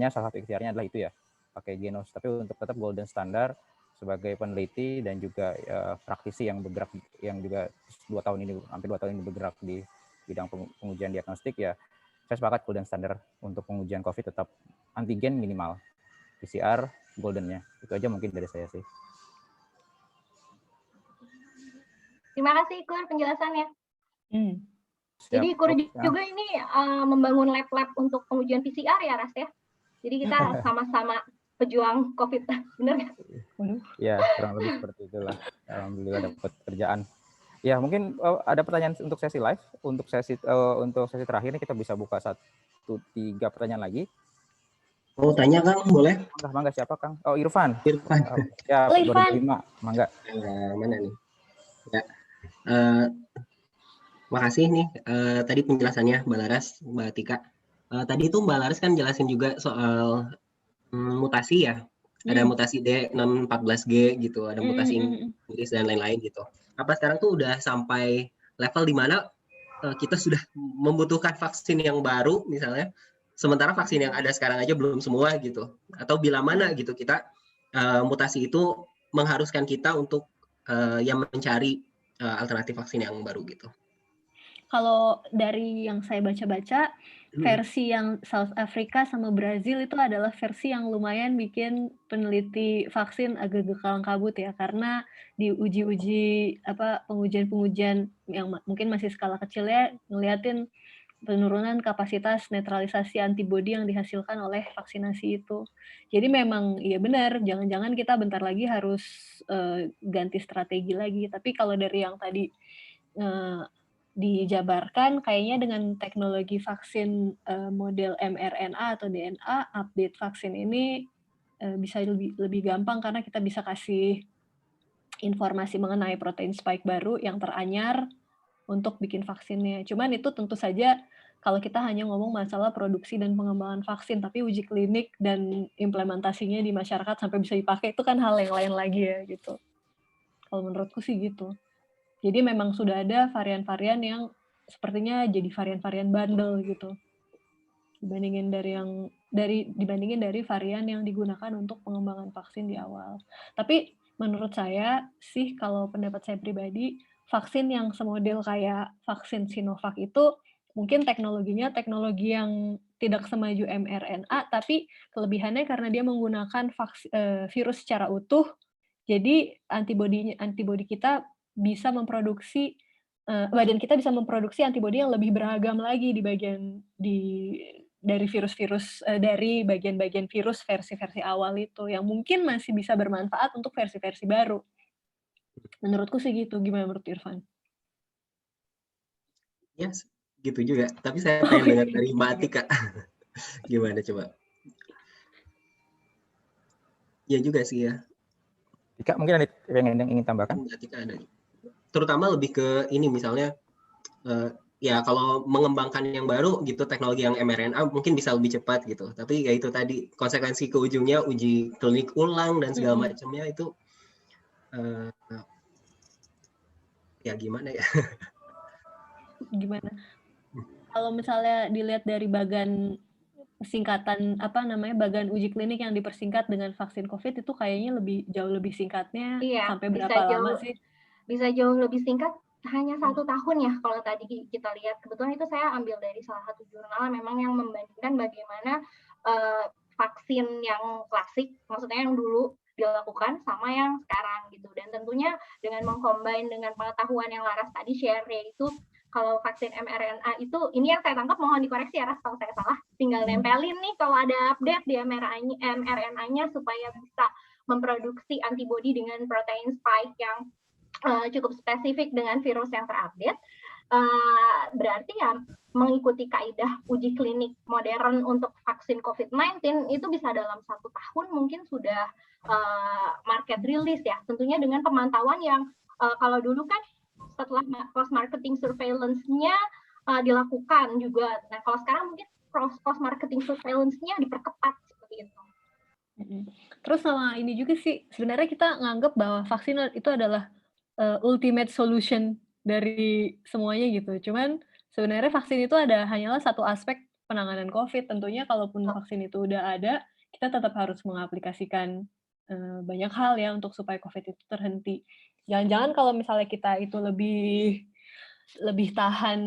salah satu ikhtiarnya adalah itu ya, pakai genos. Tapi untuk tetap golden standard sebagai peneliti dan juga praktisi yang bergerak, yang juga hampir 2 tahun ini bergerak di bidang pengujian diagnostik, ya saya sepakat golden standard untuk pengujian COVID tetap antigen minimal, PCR goldennya. Itu aja mungkin dari saya sih. Terima kasih Ikur penjelasannya. Jadi Siap. Ikur juga ini membangun lab-lab untuk pengujian PCR ya Ras ya. Jadi kita sama-sama pejuang COVID, benar nggak? Ya, kurang lebih seperti itulah. Alhamdulillah dapat kerjaan. Ya, mungkin ada pertanyaan untuk sesi live. Untuk sesi terakhir ini kita bisa buka 1-3 pertanyaan lagi. Mau tanya Kang, boleh? Mangga, siapa Kang? Oh, Irfan. Irfan. Ya, 2005. Mangga. Mana nih? Ya. Makasih nih tadi penjelasannya Mbak Laras, Mbak Tika. Tadi itu Mbak Laras kan jelasin juga soal mutasi ya. Ada mutasi D614G gitu, ada mutasi Inggris dan lain-lain gitu. Apa sekarang tuh udah sampai level di mana kita sudah membutuhkan vaksin yang baru misalnya, sementara vaksin yang ada sekarang aja belum semua gitu. Atau bila mana gitu kita mutasi itu mengharuskan kita untuk yang mencari alternatif vaksin yang baru gitu. Kalau dari yang saya baca-baca, versi yang South Africa sama Brazil itu adalah versi yang lumayan bikin peneliti vaksin agak kalang kabut ya, karena di uji-uji pengujian-pengujian yang mungkin masih skala kecil ya, ngeliatin penurunan kapasitas netralisasi antibodi yang dihasilkan oleh vaksinasi itu. Jadi memang iya benar, jangan-jangan kita bentar lagi harus ganti strategi lagi. Tapi kalau dari yang tadi dijabarkan, kayaknya dengan teknologi vaksin model mRNA atau DNA, update vaksin ini bisa lebih gampang karena kita bisa kasih informasi mengenai protein spike baru yang teranyar untuk bikin vaksinnya. Cuman itu tentu saja kalau kita hanya ngomong masalah produksi dan pengembangan vaksin, tapi uji klinik dan implementasinya di masyarakat sampai bisa dipakai itu kan hal yang lain lagi ya gitu. Kalau menurutku sih gitu. Jadi memang sudah ada varian-varian yang sepertinya jadi varian-varian bandel gitu. Dibandingin dari varian yang digunakan untuk pengembangan vaksin di awal. Tapi menurut saya sih kalau pendapat saya pribadi, vaksin yang semodel kayak vaksin Sinovac itu mungkin teknologinya teknologi yang tidak semaju mRNA, tapi kelebihannya karena dia menggunakan virus secara utuh, jadi antibodi kita bisa memproduksi badan kita bisa memproduksi antibodi yang lebih beragam lagi dari virus-virus dari bagian-bagian virus versi-versi awal itu yang mungkin masih bisa bermanfaat untuk versi-versi baru. Menurutku sih gitu. Gimana menurut Irfan? Ya, gitu juga. Tapi saya pengen dengar dari Mbak Atika. Gimana coba? Ya juga sih ya. Tika mungkin ada yang ingin tambahkan? Mbak Atika ada. Terutama lebih ke ini misalnya, ya kalau mengembangkan yang baru gitu, teknologi yang mRNA mungkin bisa lebih cepat gitu. Tapi ya itu tadi, konsekuensi ke ujungnya uji klinik ulang dan segala macamnya itu, ya gimana ya? Gimana? Kalau misalnya dilihat dari bagan singkatan bagan uji klinik yang dipersingkat dengan vaksin COVID itu kayaknya jauh lebih singkatnya. Iya, sampai berapa lama sih? Bisa jauh lebih singkat, hanya 1 tahun ya kalau tadi kita lihat. Kebetulan itu saya ambil dari salah satu jurnal memang yang membandingkan bagaimana vaksin yang klasik, maksudnya yang dulu dilakukan sama yang sekarang gitu. Dan tentunya dengan mengcombine dengan pengetahuan yang Laras tadi share, yaitu kalau vaksin mRNA itu, ini yang saya tangkap, mohon dikoreksi ya Ras kalau saya salah, tinggal nempelin nih kalau ada update di mRNA-nya supaya bisa memproduksi antibodi dengan protein spike yang cukup spesifik dengan virus yang terupdate. Berarti ya mengikuti kaidah uji klinik modern untuk vaksin COVID-19 itu bisa dalam 1 tahun mungkin sudah market release ya. Tentunya dengan pemantauan yang kalau dulu kan setelah post marketing surveillance-nya dilakukan juga. Nah kalau sekarang mungkin post marketing surveillance-nya diperketat seperti itu. Terus sama ini juga sih, sebenarnya kita nganggap bahwa vaksin itu adalah ultimate solution dari semuanya gitu. Cuman sebenarnya vaksin itu hanyalah satu aspek penanganan COVID. Tentunya kalaupun vaksin itu udah ada, kita tetap harus mengaplikasikan banyak hal ya untuk supaya COVID itu terhenti. Jangan-jangan kalau misalnya kita itu lebih tahan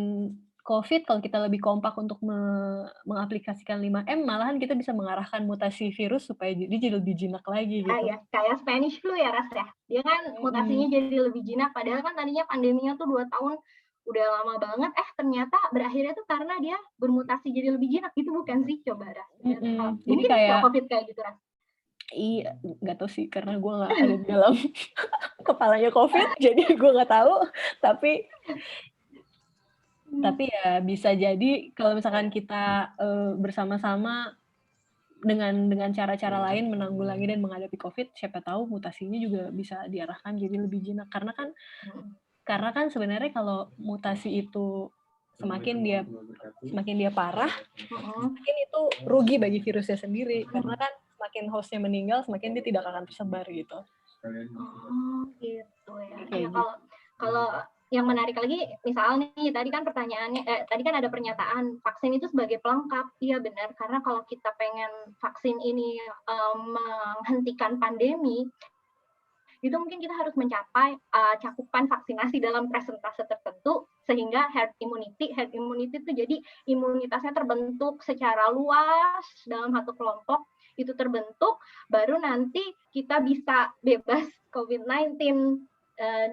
COVID, kalau kita lebih kompak untuk mengaplikasikan 5M, malahan kita bisa mengarahkan mutasi virus supaya dia jadi lebih jinak lagi gitu. Ya, kayak Spanish flu ya Ras ya. Dia kan mutasinya jadi lebih jinak, padahal kan tadinya pandeminya tuh 2 tahun udah lama banget, ternyata berakhirnya tuh karena dia bermutasi jadi lebih jinak, gitu bukan sih? Coba Ras. Jadi kayak COVID kayak gitu Ras. Iya, nggak tahu sih karena gue nggak ada di dalam kepalanya COVID, jadi gue nggak tahu. Tapi ya bisa jadi kalau misalkan kita bersama-sama dengan cara-cara lain menanggulangi dan menghadapi COVID, siapa tahu mutasinya juga bisa diarahkan jadi lebih jinak. Karena kan sebenarnya kalau mutasi itu semakin dia parah, semakin itu rugi bagi virusnya sendiri. Karena kan semakin hostnya meninggal, semakin dia tidak akan tersebar gitu. Gitu ya. Kalau yang menarik lagi, misalnya nih tadi kan pertanyaannya, tadi kan ada pernyataan vaksin itu sebagai pelengkap. Iya benar, karena kalau kita pengen vaksin ini menghentikan pandemi, itu mungkin kita harus mencapai cakupan vaksinasi dalam persentase tertentu sehingga herd immunity itu jadi imunitasnya terbentuk secara luas dalam satu kelompok, itu terbentuk, baru nanti kita bisa bebas COVID-19.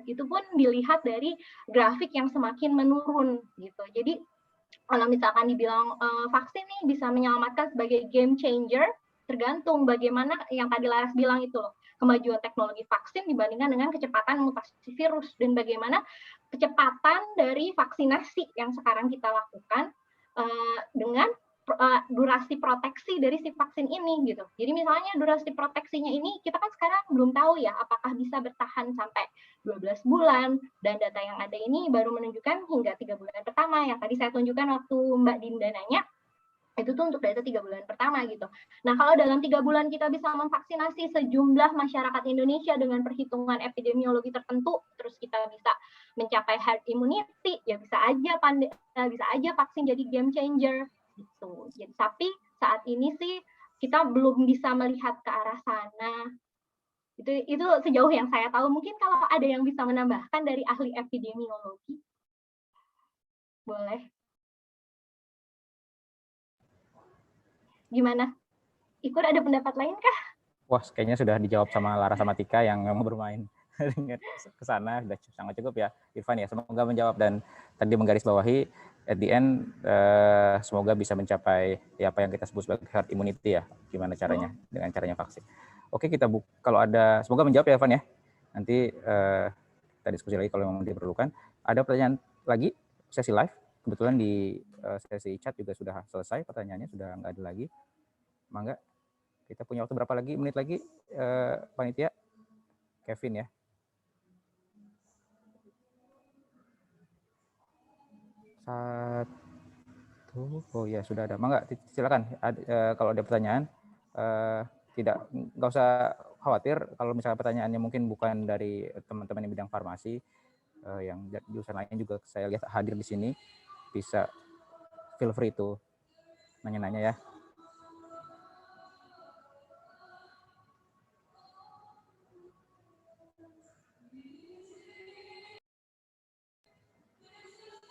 Itu pun dilihat dari grafik yang semakin menurun gitu. Jadi Kalau misalkan dibilang vaksin nih bisa menyelamatkan sebagai game changer, tergantung bagaimana yang tadi Laras bilang itu loh, kemajuan teknologi vaksin dibandingkan dengan kecepatan mutasi virus, dan bagaimana kecepatan dari vaksinasi yang sekarang kita lakukan dengan durasi proteksi dari si vaksin ini gitu. Jadi misalnya durasi proteksinya ini kita kan sekarang belum tahu ya apakah bisa bertahan sampai 12 bulan, dan data yang ada ini baru menunjukkan hingga 3 bulan pertama yang tadi saya tunjukkan waktu Mbak Dinda nanya, itu tuh untuk data 3 bulan pertama gitu. Nah, kalau dalam 3 bulan kita bisa memvaksinasi sejumlah masyarakat Indonesia dengan perhitungan epidemiologi tertentu, terus kita bisa mencapai herd immunity, ya bisa aja vaksin jadi game changer gitu. Jadi tapi saat ini sih kita belum bisa melihat ke arah sana. Itu sejauh yang saya tahu. Mungkin kalau ada yang bisa menambahkan dari ahli epidemiologi, boleh. Gimana? Ikur ada pendapat lain kah? Wah, kayaknya sudah dijawab sama Lara sama Tika yang memang bermain ke sana, sudah sangat cukup ya. Irfan ya, semoga menjawab, dan tadi menggarisbawahi at the end semoga bisa mencapai ya apa yang kita sebut sebagai herd immunity ya. Gimana caranya? Dengan caranya vaksin. Oke, kita semoga menjawab ya Irfan ya. Nanti kita diskusi lagi kalau memang diperlukan. Ada pertanyaan lagi sesi live? Kebetulan di sesi chat juga sudah selesai pertanyaannya, sudah nggak ada lagi. Mangga, kita punya waktu berapa lagi? Menit lagi, panitia? Kevin ya. Oh ya, sudah ada. Mangga, silakan. Kalau ada pertanyaan, nggak usah khawatir. Kalau misalnya pertanyaannya mungkin bukan dari teman-teman yang bidang farmasi, yang jurusan lain juga saya lihat hadir di sini, bisa feel free to nanya-nanya ya.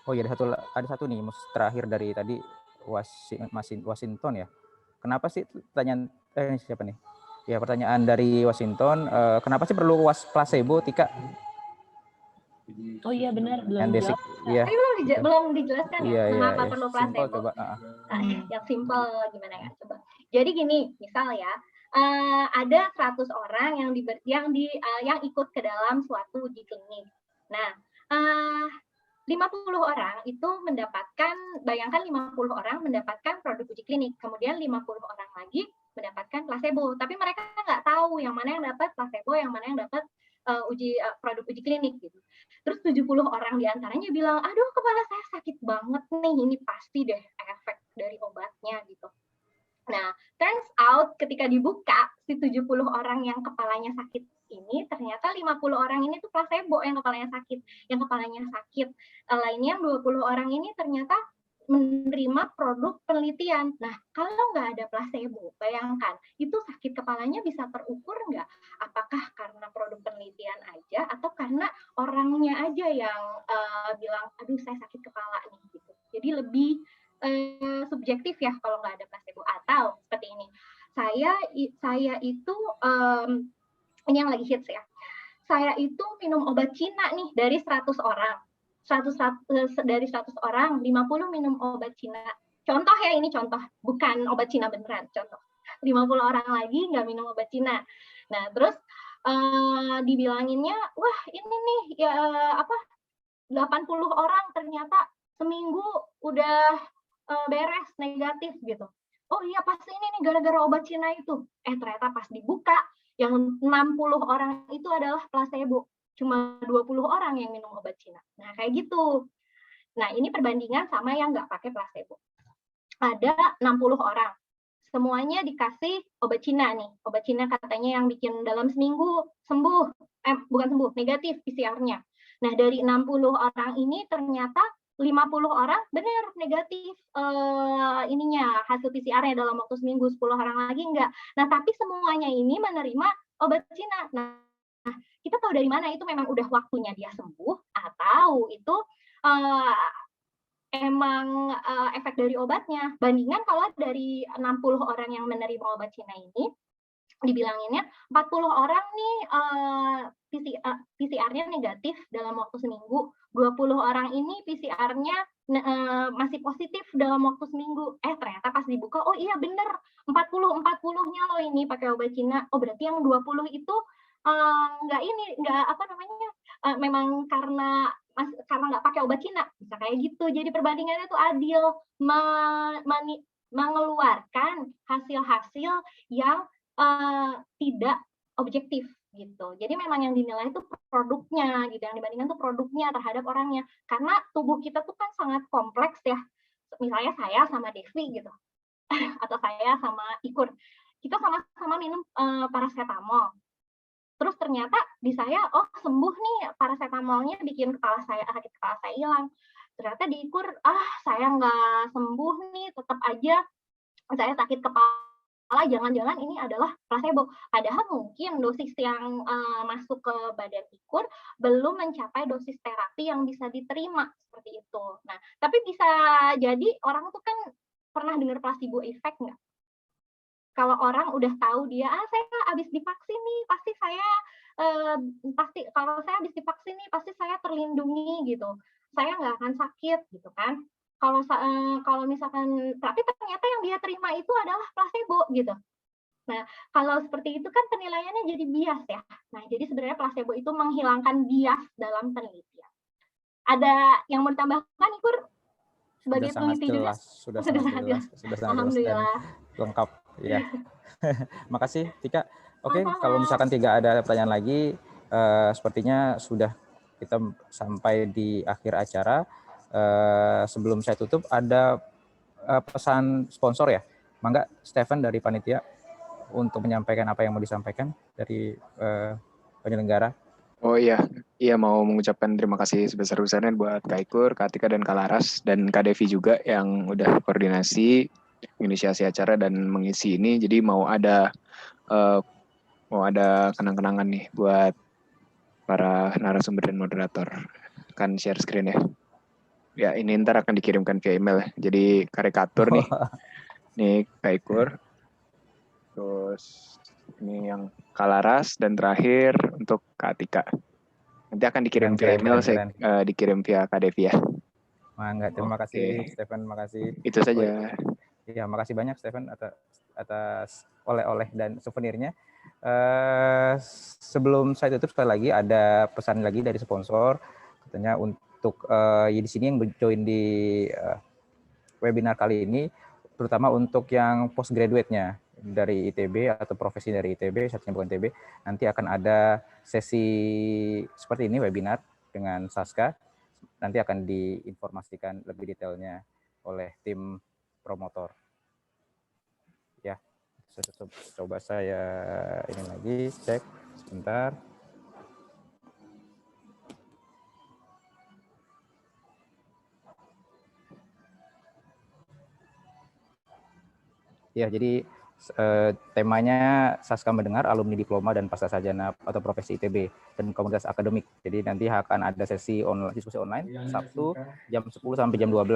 Oh iya, ada satu nih, terakhir dari tadi Washington ya. Kenapa sih pertanyaan siapa nih? Ya, pertanyaan dari Washington, kenapa sih perlu placebo, Tika? Oh iya benar, belum yang basic, iya. Belum dijelaskan ya, mengapa perlu placebo. Coba. Yang simple gimana ya, coba. Jadi gini, misal ya, ada 100 orang yang ikut ke dalam suatu uji klinik. Nah, 50 orang itu bayangkan 50 orang mendapatkan produk uji klinik, kemudian 50 orang lagi mendapatkan placebo, tapi mereka nggak tahu yang mana yang dapat placebo, yang mana yang dapat produk uji klinik gitu. Terus 70 orang diantaranya bilang, aduh kepala saya sakit banget nih, ini pasti deh efek dari obatnya gitu. Nah, turns out ketika dibuka, si 70 orang yang kepalanya sakit ini, ternyata 50 orang ini tuh placebo yang kepalanya sakit. Yang kepalanya sakit lainnya 20 orang ini ternyata menerima produk penelitian. Nah, kalau nggak ada placebo, bayangkan, itu sakit kepalanya bisa terukur nggak? Apakah karena produk penelitian aja, atau karena orangnya aja yang bilang, aduh saya sakit kepala nih, gitu. Jadi lebih subjektif ya kalau nggak ada placebo. Atau seperti ini, saya itu ini yang lagi hits ya, saya itu minum obat Cina nih dari 100 orang, dari 100 orang 50 minum obat Cina. Contoh ya, ini contoh, bukan obat Cina beneran, contoh. 50 orang lagi nggak minum obat Cina. Nah, terus dibilanginnya, wah ini nih ya 80 orang ternyata seminggu udah beres negatif gitu. Oh iya pasti ini nih gara-gara obat Cina itu. Ternyata pas dibuka yang 60 orang itu adalah placebo. Cuma 20 orang yang minum obat Cina. Nah kayak gitu. Nah ini perbandingan sama yang nggak pakai placebo. Ada 60 orang. Semuanya dikasih obat Cina nih. Obat Cina katanya yang bikin dalam seminggu sembuh. Bukan sembuh, negatif PCR-nya. Nah dari 60 orang ini ternyata 50 orang benar negatif hasil PCR-nya dalam waktu seminggu, 10 orang lagi enggak. Nah, tapi semuanya ini menerima obat Cina. Nah, kita tahu dari mana itu memang udah waktunya dia sembuh, atau itu emang efek dari obatnya. Bandingan kalau dari 60 orang yang menerima obat Cina ini, dibilanginnya 40 orang nih PCR-nya negatif dalam waktu seminggu, 20 orang ini PCR-nya masih positif dalam waktu seminggu. Ternyata pas dibuka, oh iya bener, 40-40-nya loh ini pakai obat Cina. Oh berarti yang 20 itu memang karena nggak pakai obat Cina, bisa kayak gitu. Jadi perbandingannya tuh adil, mengeluarkan hasil-hasil yang tidak objektif gitu. Jadi memang yang dinilai itu produknya gitu, yang dibandingkan tuh produknya terhadap orangnya. Karena tubuh kita tuh kan sangat kompleks ya. Misalnya saya sama Devi gitu, atau saya sama Ikur, kita sama-sama minum paracetamol. Terus ternyata di saya, oh sembuh nih, paracetamolnya bikin sakit kepala saya hilang. Ternyata di Ikur, saya nggak sembuh nih, tetap aja saya sakit kepala, jangan-jangan ini adalah placebo. Padahal mungkin dosis yang masuk ke badan Ikur belum mencapai dosis terapi yang bisa diterima, seperti itu. Nah, tapi bisa jadi orang tuh kan pernah dengar placebo effect nggak? Kalau orang udah tahu dia, saya habis divaksin nih, pasti saya kalau saya habis divaksin nih, pasti saya terlindungi gitu. Saya nggak akan sakit gitu kan. Kalau misalkan, tapi ternyata yang dia terima itu adalah placebo gitu. Nah, kalau seperti itu kan penilaiannya jadi bias ya. Nah, jadi sebenarnya placebo itu menghilangkan bias dalam penelitian. Ada yang mau ditambahkan, Ikur? Sebagai peneliti juga? Sudah sangat jelas dan lengkap. Ya, makasih Tika. Oke, kalau misalkan tidak ada pertanyaan lagi, sepertinya sudah kita sampai di akhir acara. Sebelum saya tutup, ada pesan sponsor ya. Mangga Stephen dari panitia untuk menyampaikan apa yang mau disampaikan dari penyelenggara. Oh iya mau mengucapkan terima kasih sebesar-besarnya buat Kak Ikur, Kak Tika, dan Kak Laras, dan Kak Devi juga yang udah koordinasi, inisiasi acara dan mengisi ini. Jadi mau ada kenang-kenangan nih buat para narasumber dan moderator. Kan share screen ya. Ya ini ntar akan dikirimkan via email ya. Jadi karikatur nih. Nih Kak Ikur. Terus ini yang Kak Laras, dan terakhir untuk Kak Tika. Nanti akan dikirim via email, saya dikirim via Kak Devi ya. Mangga, terima kasih Stephen, makasih. Itu saja. Ya, makasih banyak Stephen atas oleh-oleh dan souvenirnya. Sebelum saya tutup, sekali lagi ada pesan lagi dari sponsor, katanya untuk di sini yang join di webinar kali ini, terutama untuk yang postgraduate-nya dari ITB atau profesi dari ITB, satunya bukan ITB, nanti akan ada sesi seperti ini, webinar dengan Saska. Nanti akan diinformasikan lebih detailnya oleh tim promotor. Ya, coba saya ini lagi cek sebentar. Ya, jadi temanya Saska mendengar alumni diploma dan pasca sarjana atau profesi ITB dan komunitas akademik. Jadi nanti akan ada sesi diskusi online Sabtu jam 10 sampai jam 12.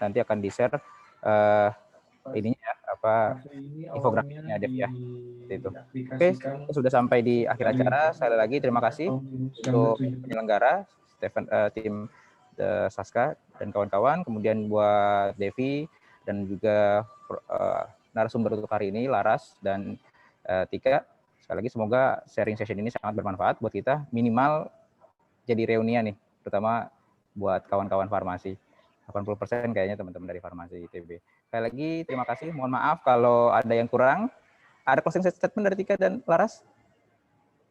Nanti akan di-share ininya infografiknya Dev ya. Itu. Oke, sudah sampai di akhir acara. Sekali lagi terima kasih untuk penyelenggara Stephen, tim Saska dan kawan-kawan, kemudian buat Devi dan juga narasumber untuk hari ini, Laras dan Tika. Sekali lagi semoga sharing session ini sangat bermanfaat buat kita, minimal jadi reunian nih, terutama buat kawan-kawan farmasi. 80% kayaknya teman-teman dari farmasi ITB. Sekali lagi terima kasih, mohon maaf kalau ada yang kurang. Ada closing statement dari Tika dan Laras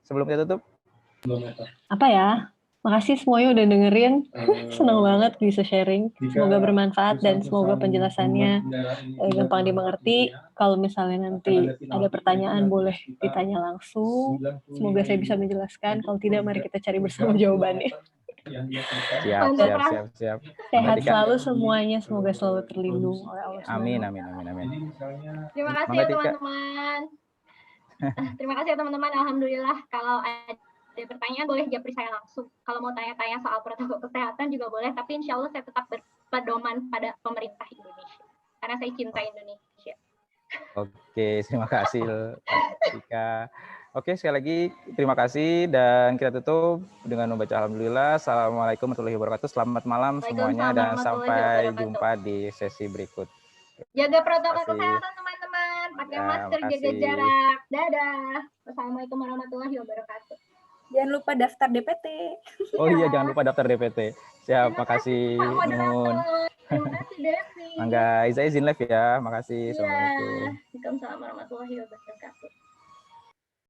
sebelum kita tutup? Apa ya? Makasih semuanya udah dengerin. Senang banget bisa sharing. Semoga bermanfaat dan semoga penjelasannya gampang dimengerti. Kalau misalnya nanti ada pertanyaan boleh ditanya langsung. Semoga saya bisa menjelaskan. Kalau tidak, mari kita cari bersama jawabannya. Siap. Sehat selalu semuanya. Semoga selalu terlindung oleh Allah. Amin. Terima kasih ya teman-teman. Terima kasih ya teman-teman. Alhamdulillah kalau ada pertanyaan boleh japri saya langsung. Kalau mau tanya-tanya soal protokol kesehatan juga boleh, tapi insya Allah saya tetap berpedoman pada pemerintah Indonesia. Karena saya cinta Indonesia. Oke, terima kasih Tika. Oke, sekali lagi terima kasih dan kita tutup dengan membaca alhamdulillah. Assalamualaikum warahmatullahi wabarakatuh. Selamat malam semuanya dan sampai jumpa di sesi berikut. Jaga protokol kesehatan teman-teman, pakai masker, jaga jarak. Dadah. Wassalamualaikum warahmatullahi wabarakatuh. Jangan lupa daftar DPT. Oh iya, jangan lupa daftar DPT. Siap, makasih. Nuhun. Terima kasih Devi. Mangga, izin live ya. Makasih. Iya. Assalamualaikum. Waalaikumsalam warahmatullahi wabarakatuh.